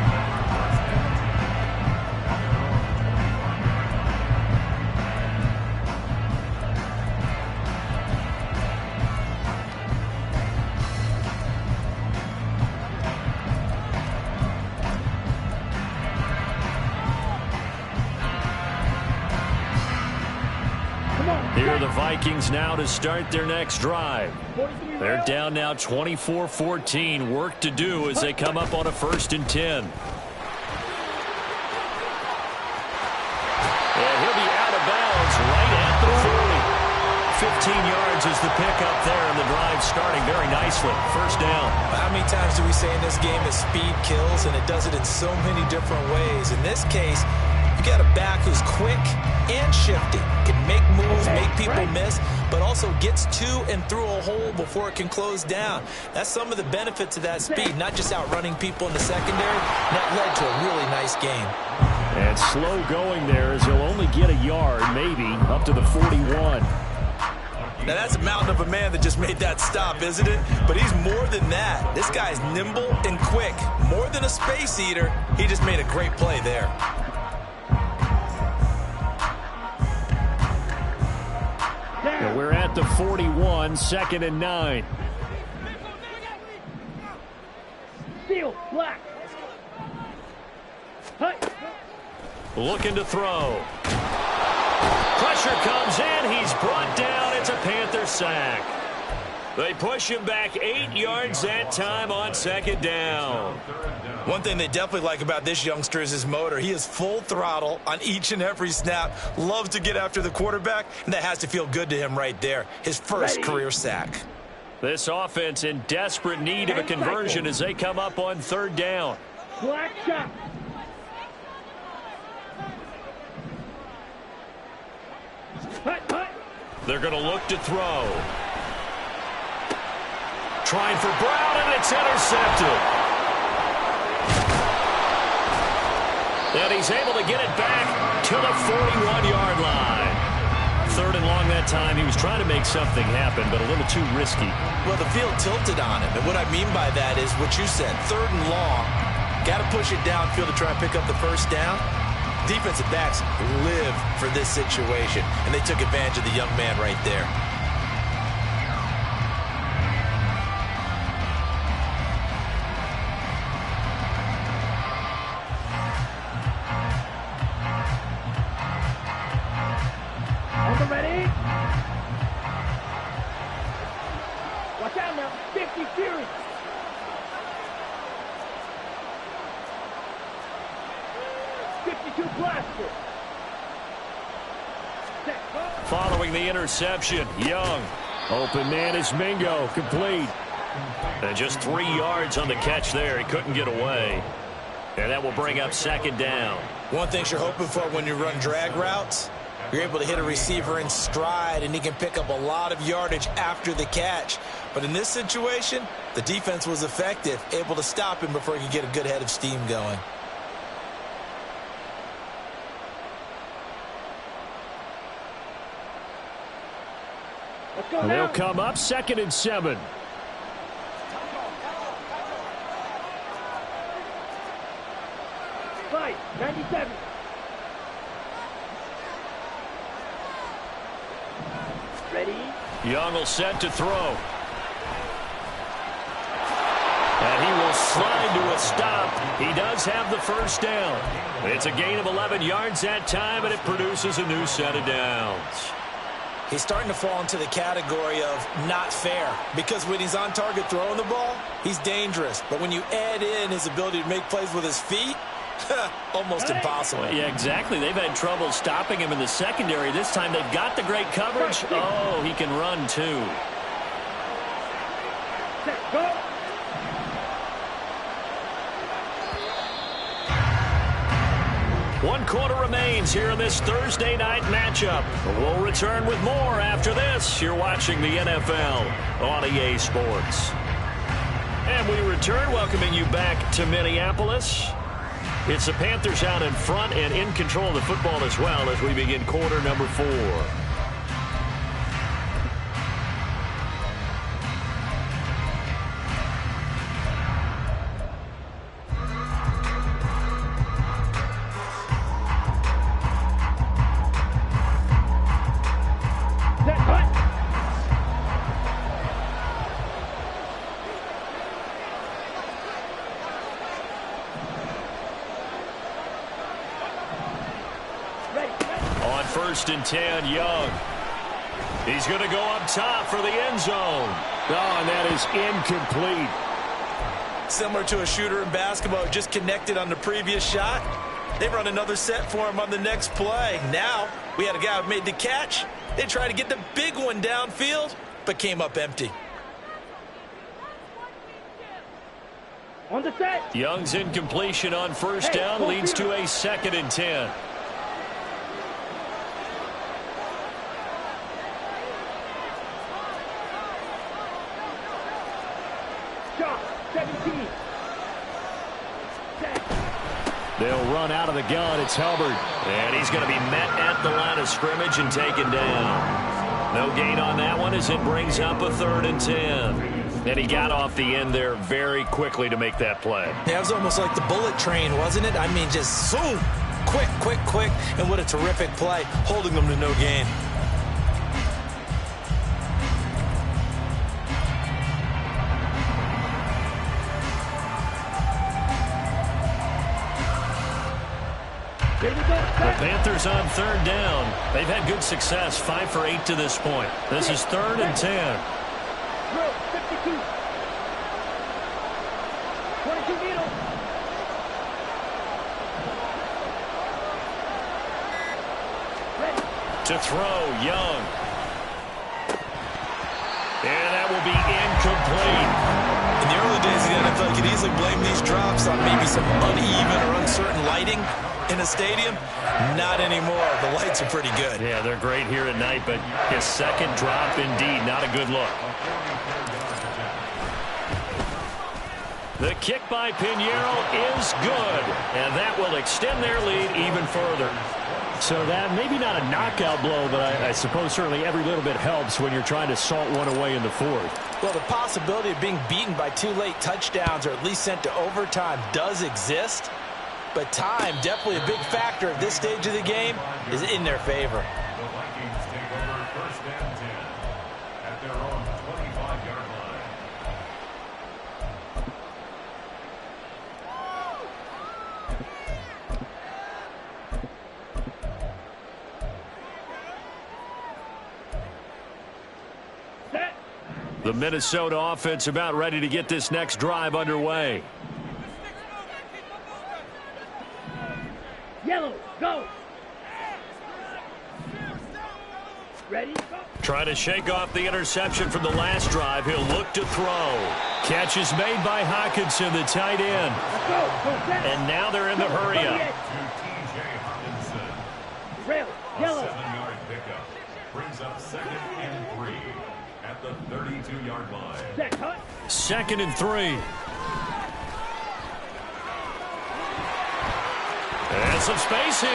Here are the Vikings now to start their next drive. They're down now 24-14. Work to do as they come up on a 1st and 10. And he'll be out of bounds right at the 40. 15 yards is the pickup there, and the drive starting very nicely. First down. How many times do we say in this game that speed kills, and it does it in so many different ways? In this case, you got a back who's quick and shifty, can make moves, make people miss, but also gets to and through a hole before it can close down. That's some of the benefits of that speed, not just outrunning people in the secondary. And that led to a really nice game. And slow going there as he'll only get a yard, maybe, up to the 41. Now, that's a mountain of a man that just made that stop, isn't it? But he's more than that. This guy's nimble and quick. More than a space eater, he just made a great play there. Well, we're at the 41, 2nd and 9. Steal, black. Looking to throw. Pressure comes in. He's brought down. It's a Panther sack. They push him back 8 yards that time on 2nd down. One thing they definitely like about this youngster is his motor. He is full throttle on each and every snap. Loves to get after the quarterback, and that has to feel good to him right there. His first career sack. This offense in desperate need of a conversion as they come up on 3rd down. Black shot. They're going to look to throw. Trying for Brown, and it's intercepted. And he's able to get it back to the 41-yard line. 3rd and long that time. He was trying to make something happen, but a little too risky. Well, the field tilted on him, and what I mean by that is what you said, 3rd and long. Got to push it downfield to try and pick up the first down. Defensive backs live for this situation, and they took advantage of the young man right there. On the ready. Watch out now. 50 Fury. Following the interception, Young. Open man is Mingo, complete. And just 3 yards on the catch there. He couldn't get away. And that will bring up 2nd down. One thing you're hoping for when you run drag routes, you're able to hit a receiver in stride, and he can pick up a lot of yardage after the catch. But in this situation, the defense was effective, able to stop him before he could get a good head of steam going. And they'll come up 2nd and 7. Right, 97. Ready. Young will set to throw. And he will slide to a stop. He does have the first down. It's a gain of 11 yards that time, and it produces a new set of downs. He's starting to fall into the category of not fair, because when he's on target throwing the ball, he's dangerous. But when you add in his ability to make plays with his feet, almost impossible. Yeah, exactly. They've had trouble stopping him in the secondary. This time they've got the great coverage. Oh, he can run too. Go. One quarter remains here in this Thursday night matchup. We'll return with more after this. You're watching the NFL on EA Sports. And we return, welcoming you back to Minneapolis. It's the Panthers out in front and in control of the football as well as we begin quarter number 4. On 1st and 10, Young. He's going to go up top for the end zone. Oh, and that is incomplete. Similar to a shooter in basketball, just connected on the previous shot. They run another set for him on the next play. Now, we had a guy who made the catch, They tried to get the big one downfield, but came up empty. On the set. Young's incompletion on first down leads to a 2nd and 10. Shot 17. They'll run out of the gun. It's Hubbard. And he's going to be met at the line of scrimmage and taken down. No gain on that one as it brings up a 3rd and 10. And he got off the end there very quickly to make that play. Yeah, it was almost like the bullet train, wasn't it? I mean, just zoom. Quick, quick, quick. And what a terrific play, holding them to no gain. The Panthers on 3rd down. They've had good success, 5 for 8 to this point. This is 3rd and 10. 52. 22 needle. To throw, Young. And that will be incomplete. In the early days of the NFL, you could easily blame these drops on maybe some uneven or uncertain lighting in a stadium. Not anymore. The lights are pretty good. Yeah, they're great here at night, but his 2nd drop, indeed, not a good look. The kick by Pinheiro is good, and that will extend their lead even further. So that maybe not a knockout blow, but I suppose certainly every little bit helps when you're trying to salt one away in the 4th. Well, the possibility of being beaten by 2 late touchdowns or at least sent to overtime does exist, but time, definitely a big factor at this stage of the game, is in their favor. The Vikings take over 1st and 10 at their own 25-yard line. The Minnesota offense about ready to get this next drive underway. Yellow, go. Ready, go. Trying to shake off the interception from the last drive. He'll look to throw. Catch is made by Hockenson, the tight end. And now they're in the hurry-up. Rail, yellow. 7-yard pickup brings up 2nd and 3 at the 32-yard line. 2nd and 3. And some space here.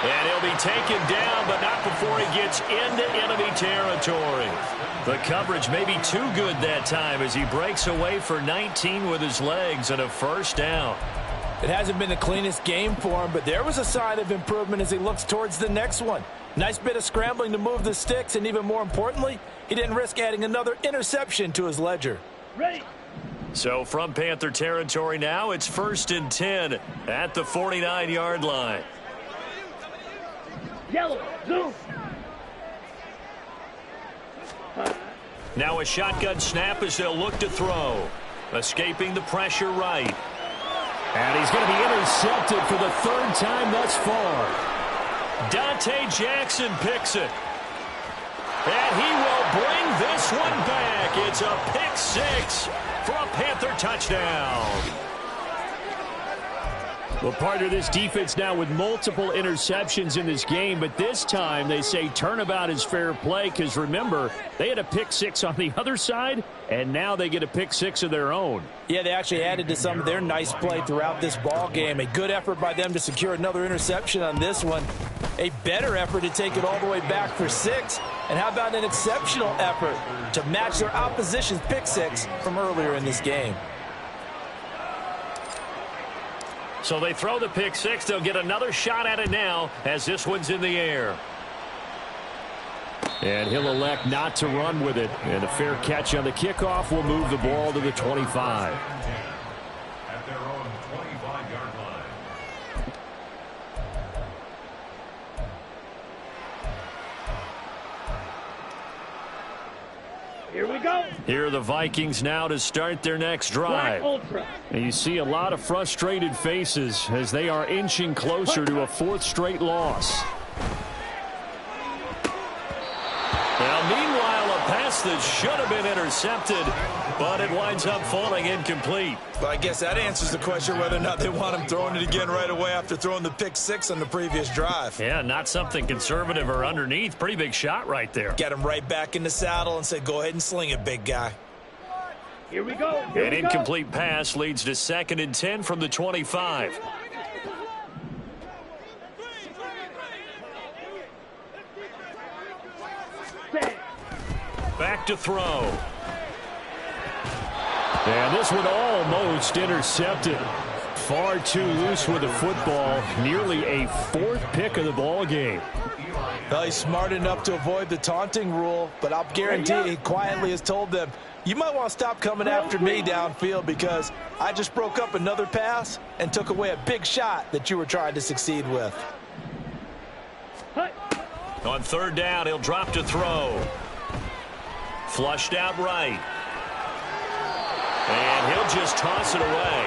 And he'll be taken down, but not before he gets into enemy territory. The coverage may be too good that time as he breaks away for 19 with his legs and a 1st down. It hasn't been the cleanest game for him, but there was a sign of improvement as he looks towards the next one. Nice bit of scrambling to move the sticks, and even more importantly, he didn't risk adding another interception to his ledger. Ready. So from Panther territory now, it's 1st and 10 at the 49-yard line. Yellow, zoom. Now a shotgun snap as they'll look to throw. Escaping the pressure right. And he's going to be intercepted for the 3rd time thus far. Dante Jackson picks it. And he will bring this one back. It's a pick 6 for a Panther touchdown. Well, part of this defense now with multiple interceptions in this game, but this time they say turnabout is fair play because, remember, they had a pick 6 on the other side, and now they get a pick 6 of their own. Yeah, they actually added to some of their nice play throughout this ball game. A good effort by them to secure another interception on this one. A better effort to take it all the way back for 6. And how about an exceptional effort to match their opposition's pick 6 from earlier in this game? So they throw the pick 6. They'll get another shot at it now as this one's in the air. And he'll elect not to run with it. And a fair catch on the kickoff will move the ball to the 25. At their own 25-yard line. Here we go. Here are the Vikings now to start their next drive. And you see a lot of frustrated faces as they are inching closer to a 4th straight loss. pass that should have been intercepted, but it winds up falling incomplete. Well, I guess that answers the question whether or not they want him throwing it again right away after throwing the pick six on the previous drive. Yeah, not something conservative or underneath. Pretty big shot right there. Get him right back in the saddle and say, go ahead and sling it, big guy. Here we go. An incomplete pass leads to 2nd and 10 from the 25. Back to throw. And this one almost intercepted. Far too loose with the football. Nearly a 4th pick of the ball game. Well, he's smart enough to avoid the taunting rule, but I'll guarantee he quietly has told them, you might want to stop coming after me downfield because I just broke up another pass and took away a big shot that you were trying to succeed with. On 3rd down, he'll drop to throw. Flushed out right. And he'll just toss it away.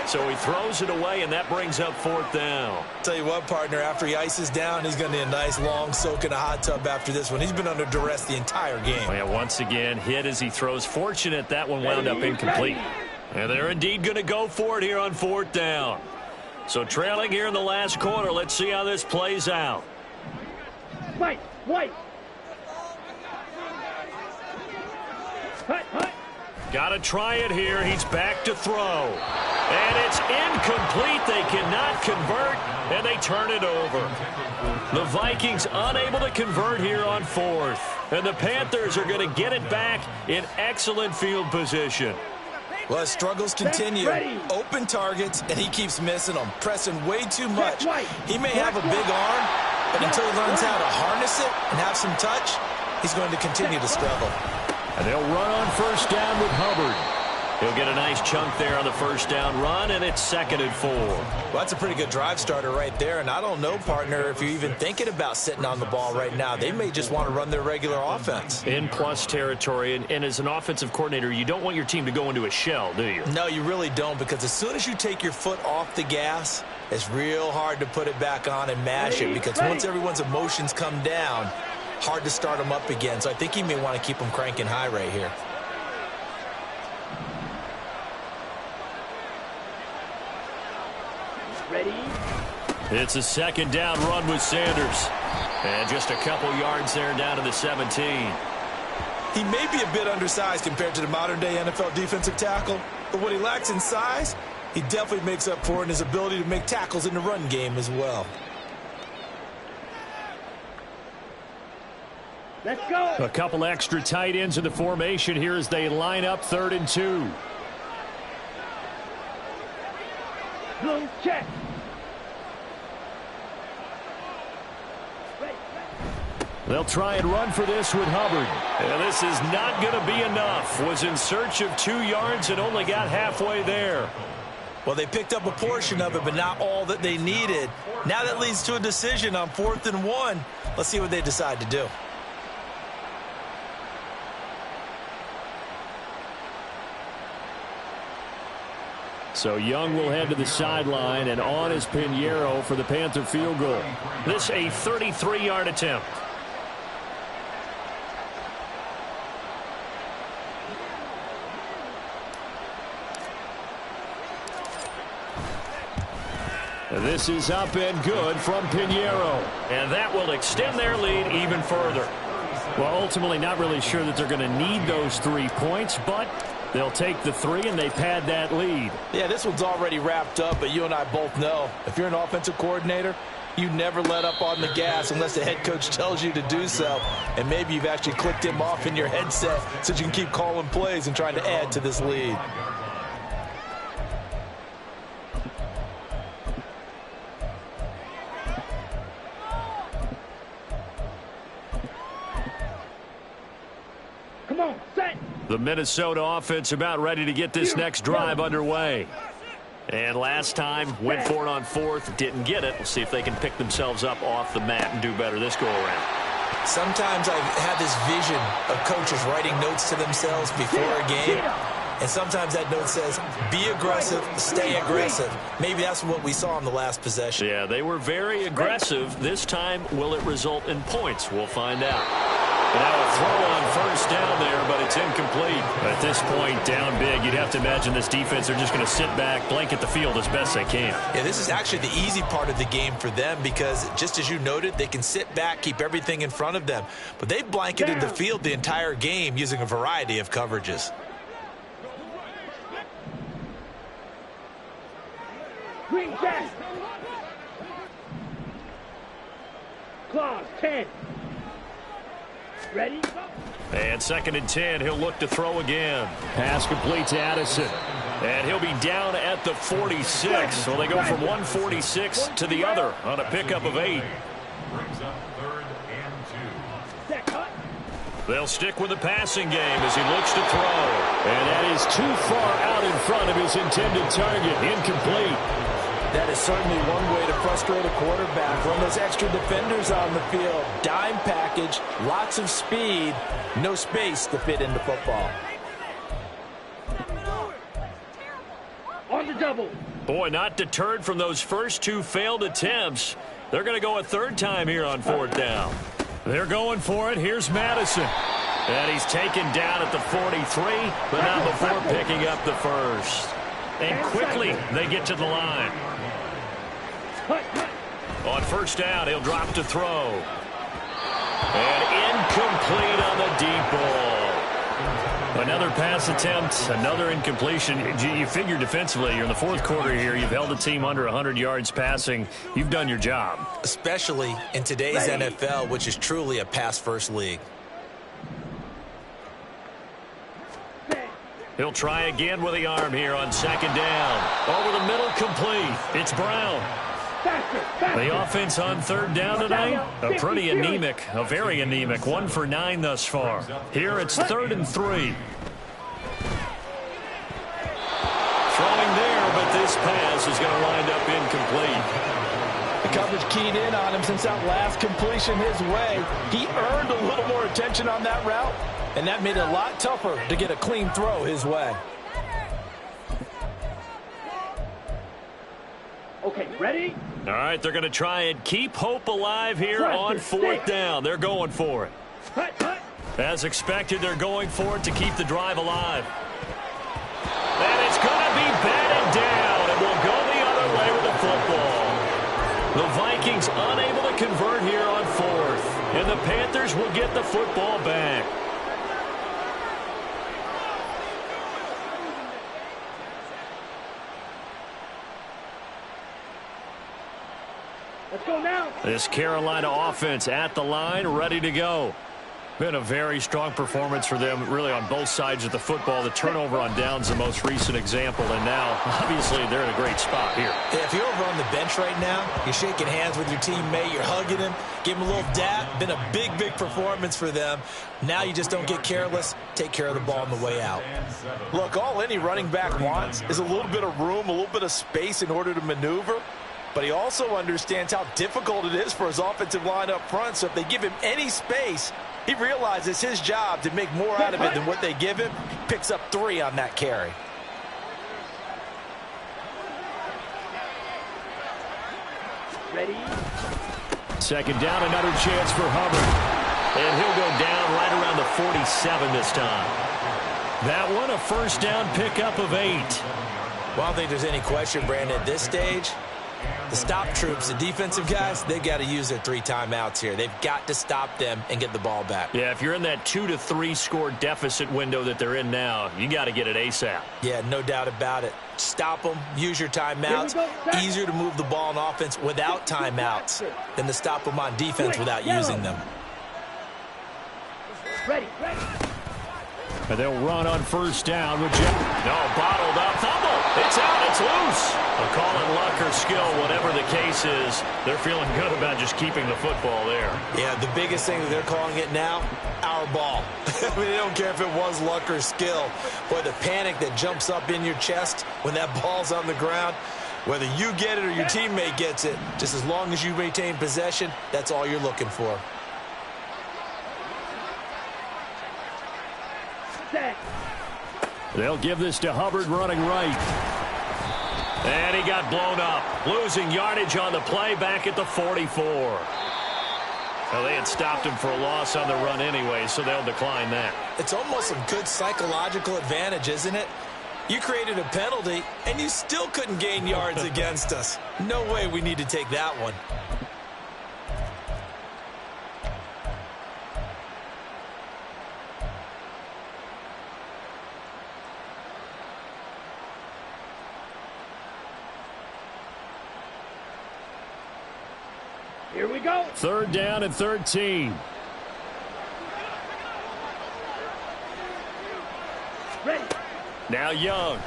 So he throws it away, and that brings up 4th down. Tell you what, partner, after he ices down, he's going to need a nice long soak in a hot tub after this one. He's been under duress the entire game. Well, yeah, once again, hit as he throws. Fortunate that one wound up incomplete. And they're indeed going to go for it here on 4th down. So trailing here in the last quarter. Let's see how this plays out. White. Got to try it here. He's back to throw. And it's incomplete. They cannot convert, and they turn it over. The Vikings unable to convert here on 4th. And the Panthers are going to get it back in excellent field position. Well, his struggles continue. Open targets, and he keeps missing them, pressing way too much. He may have a big arm, but until he learns how to harness it and have some touch, he's going to continue to struggle. And they'll run on 1st down with Hubbard. He'll get a nice chunk there on the 1st down run, and it's 2nd and 4. Well, that's a pretty good drive starter right there, and I don't know, partner, if you're even thinking about sitting on the ball right now. They may just want to run their regular offense. In plus territory, and as an offensive coordinator, you don't want your team to go into a shell, do you? No, you really don't, because as soon as you take your foot off the gas, it's real hard to put it back on and mash it, because once everyone's emotions come down, hard to start them up again. So I think he may want to keep them cranking high right here. Ready? It's a 2nd down run with Sanders. And just a couple yards there down to the 17. He may be a bit undersized compared to the modern-day NFL defensive tackle, but what he lacks in size, he definitely makes up for in his ability to make tackles in the run game as well. Let's go. A couple extra tight ends in the formation here as they line up 3rd and 2. Blue check. They'll try and run for this with Hubbard. And this is not going to be enough. Was in search of 2 yards and only got halfway there. Well, they picked up a portion of it, but not all that they needed. Now that leads to a decision on 4th and 1. Let's see what they decide to do. So Young will head to the sideline, and on is Pinheiro for the Panther field goal. This a 33-yard attempt. This is up and good from Pinheiro. And that will extend their lead even further. Well, ultimately not really sure that they're going to need those 3 points, but they'll take the 3 and they pad that lead. Yeah, this one's already wrapped up, but you and I both know if you're an offensive coordinator, you never let up on the gas unless the head coach tells you to do so. And maybe you've actually clicked him off in your headset so you can keep calling plays and trying to add to this lead. The Minnesota offense about ready to get this next drive underway. And last time, went for it on 4th, didn't get it. We'll see if they can pick themselves up off the mat and do better this go-around. Sometimes I have this vision of coaches writing notes to themselves before a game. And sometimes that note says, be aggressive, stay aggressive. Maybe that's what we saw in the last possession. Yeah, they were very aggressive. This time, will it result in points? We'll find out. And now a throw on first down there, but it's incomplete. At this point, down big, you'd have to imagine this defense are just going to sit back, blanket the field as best they can. Yeah, this is actually the easy part of the game for them because, just as you noted, they can sit back, keep everything in front of them. But they've blanketed the field the entire game using a variety of coverages. Green jack. Claws, 10. Ready? And 2nd and 10, he'll look to throw again. Pass complete to Addison. And he'll be down at the 46. So they go from 146 to the other on a pickup of 8. Brings up 3rd and 2. They'll stick with the passing game as he looks to throw. And that is too far out in front of his intended target. Incomplete. That is certainly one way to frustrate a quarterback. Run those extra defenders on the field. Dime package, lots of speed, no space to fit into football. On the double. Boy, not deterred from those first 2 failed attempts. They're going to go a 3rd time here on 4th down. They're going for it. Here's Madison. And he's taken down at the 43, but not before picking up the first. And quickly, they get to the line. On 1st down, he'll drop to throw. And incomplete on the deep ball. Another pass attempt, another incompletion. You figure defensively, you're in the 4th quarter here. You've held the team under 100 yards passing. You've done your job. Especially in today's NFL, which is truly a pass-first league. He'll try again with the arm here on 2nd down. Over the middle, complete. It's Brown. The offense on 3rd down tonight, a pretty anemic, a very anemic. 1 for 9 thus far. Here it's 3rd and 3. Throwing there, but this pass is going to wind up incomplete. The coverage keyed in on him since that last completion his way. He earned a little more attention on that route, and that made it a lot tougher to get a clean throw his way. Okay, ready? All right, they're going to try and keep hope alive here on 4th down. They're going for it. As expected, they're going for it to keep the drive alive. And it's going to be batted down, and we'll go the other way with the football. The Vikings unable to convert here on 4th, and the Panthers will get the football back. Let's go now. This Carolina offense at the line, ready to go. Been a very strong performance for them, really, on both sides of the football. The turnover on downs, the most recent example, and now, obviously, they're in a great spot here. Yeah, if you're over on the bench right now, you're shaking hands with your teammate, you're hugging him, give him a little dap. Been a big, big performance for them. Now you just don't get careless. Take care of the ball on the way out. Look, all any running back wants is a little bit of room, a little bit of space in order to maneuver. But he also understands how difficult it is for his offensive line up front. So if they give him any space, he realizes his job to make more out of it than what they give him. Picks up 3 on that carry. Ready? 2nd down, another chance for Hubbard. And he'll go down right around the 47 this time. That one, a 1st down pickup of 8. Well, I don't think there's any question, Brandon, at this stage. The stop troops, the defensive guys, they've got to use their 3 timeouts here. They've got to stop them and get the ball back. Yeah, if you're in that 2 to 3 score deficit window that they're in now, you got to get it ASAP. Yeah, no doubt about it. Stop them, use your timeouts. Easier to move the ball on offense without timeouts than to stop them on defense without using them. Ready. And they'll run on 1st down with Jeff. No, bottled up. Fumble. It's out. It's loose. A call on luck or skill, whatever the case is, they're feeling good about just keeping the football there. Yeah, the biggest thing that they're calling it now, our ball. I mean, they don't care if it was luck or skill. Boy, the panic that jumps up in your chest when that ball's on the ground, whether you get it or your teammate gets it, just as long as you maintain possession, that's all you're looking for. They'll give this to Hubbard running right. And he got blown up. Losing yardage on the play back at the 44. Well, they had stopped him for a loss on the run anyway, so they'll decline that. It's almost a good psychological advantage, isn't it? You created a penalty, and you still couldn't gain yards against us. No way we need to take that one. Here we go. 3rd down and 13. Ready. Now Young.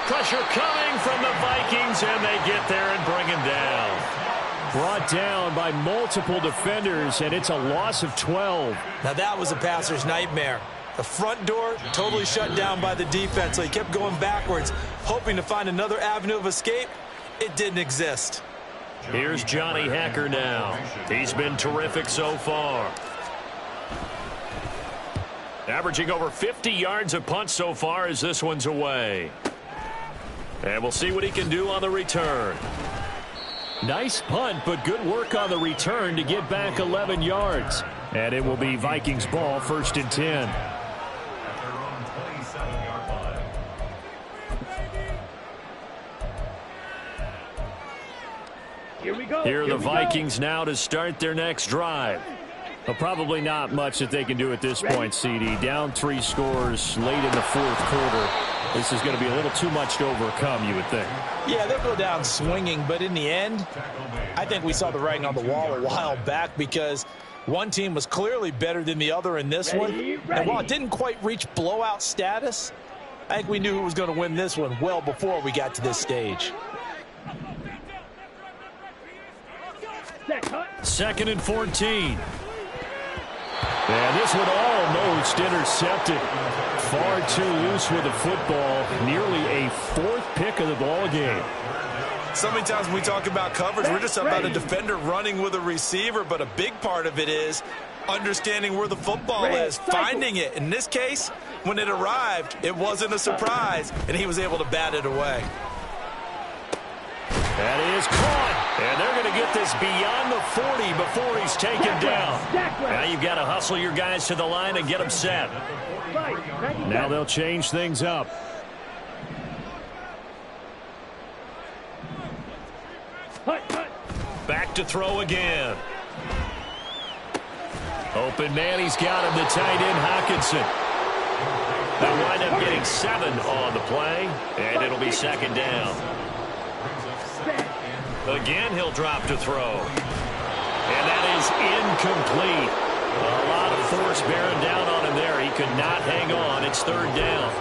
Pressure coming from the Vikings, and they get there and bring him down. Brought down by multiple defenders, and it's a loss of 12. Now that was a passer's nightmare. The front door totally shut down by the defense, so he kept going backwards, hoping to find another avenue of escape. It didn't exist. Here's Johnny Hacker now. He's been terrific so far. Averaging over 50 yards a punt so far as this one's away. And we'll see what he can do on the return. Nice punt, but good work on the return to get back 11 yards. And it will be Vikings ball, 1st and 10. Here we go. Here are the Vikings now to start their next drive. Well, probably not much that they can do at this point, CD. Down 3 scores late in the 4th quarter. This is going to be a little too much to overcome, you would think. Yeah, they'll go down swinging, but in the end, I think we saw the writing on the wall a while back because one team was clearly better than the other in this one. And while it didn't quite reach blowout status, I think we knew who was going to win this one well before we got to this stage. 2nd and 14. And this one almost intercepted. Far too loose with the football. Nearly a 4th pick of the ball game. So many times when we talk about coverage, we're just about a defender running with a receiver, but a big part of it is understanding where the football is, finding it. In this case, when it arrived, it wasn't a surprise, and he was able to bat it away. That is caught, and they're going to get this beyond the 40 before he's taken down. Now you've got to hustle your guys to the line and get them set. Now they'll change things up. Back to throw again. Open man, he's got him, the tight end, Hawkinson. They'll wind up getting 7 on the play, and it'll be 2nd down. Again, he'll drop to throw. And that is incomplete. A lot of force bearing down on him there. He could not hang on. It's 3rd down.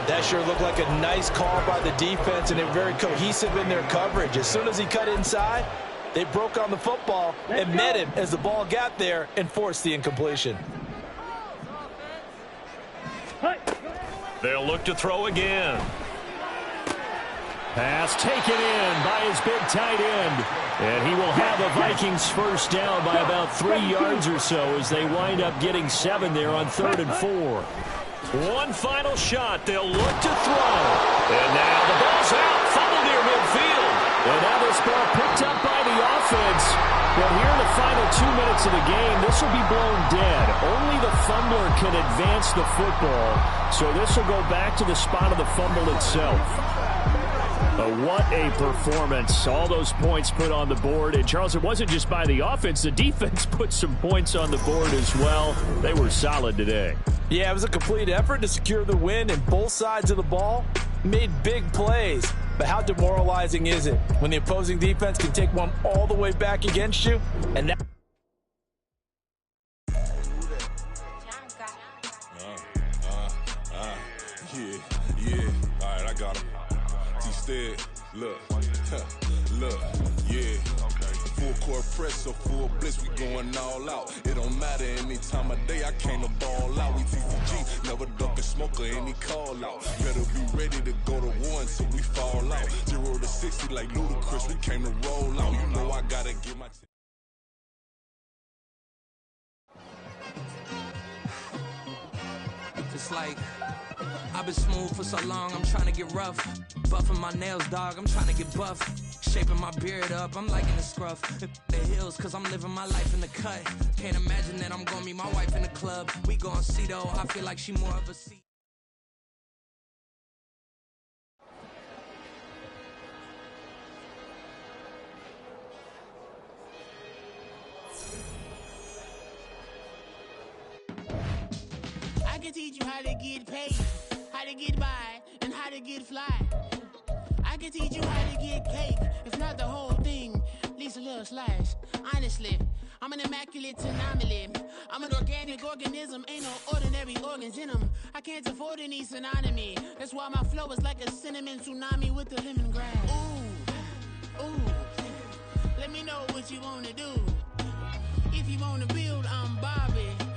That sure looked like a nice call by the defense, and they're very cohesive in their coverage. As soon as he cut inside, they broke on the football and met him as the ball got there and forced the incompletion. They'll look to throw again. Pass taken in by his big tight end. And he will have a Vikings 1st down by about 3 yards or so as they wind up getting 7 there on 3rd and 4. One final shot. They'll look to throw. And now the ball's out. Fumble near midfield. And now this ball picked up by the offense. But here in the final 2 minutes of the game, this will be blown dead. Only the fumbler can advance the football. So this will go back to the spot of the fumble itself. What a performance. All those points put on the board. And, Charles, it wasn't just by the offense. The defense put some points on the board as well. They were solid today. Yeah, it was a complete effort to secure the win, and both sides of the ball made big plays. But how demoralizing is it when the opposing defense can take one all the way back against you? And that Yeah. All right, I got him. Instead, look, yeah. Full court press, so full blitz, we going all out. It don't matter any time of day, I came to ball out. We TCG, never duck a smoker, any call out. Better be ready to go to war until we fall out. 0 to 60 like Ludacris, we came to roll out. You know I gotta get my... It's like I've been smooth for so long, I'm trying to get rough. Buffing my nails, dog, I'm trying to get buff. shaping my beard up, I'm liking the scruff. The hills, cause I'm living my life in the cut. Can't imagine that I'm gonna meet my wife in the club. We gon' see though, I feel like she more of a C. I can teach you how to get paid, how to get by, and how to get fly. I can teach you how to get cake, if not the whole thing, at least a little slice. Honestly, I'm an immaculate anomaly. I'm an organic organism, ain't no ordinary organs in them. I can't afford any synonymy. That's why my flow is like a cinnamon tsunami with the lemongrass. Ooh, ooh, let me know what you wanna do. If you wanna build, I'm Bobby.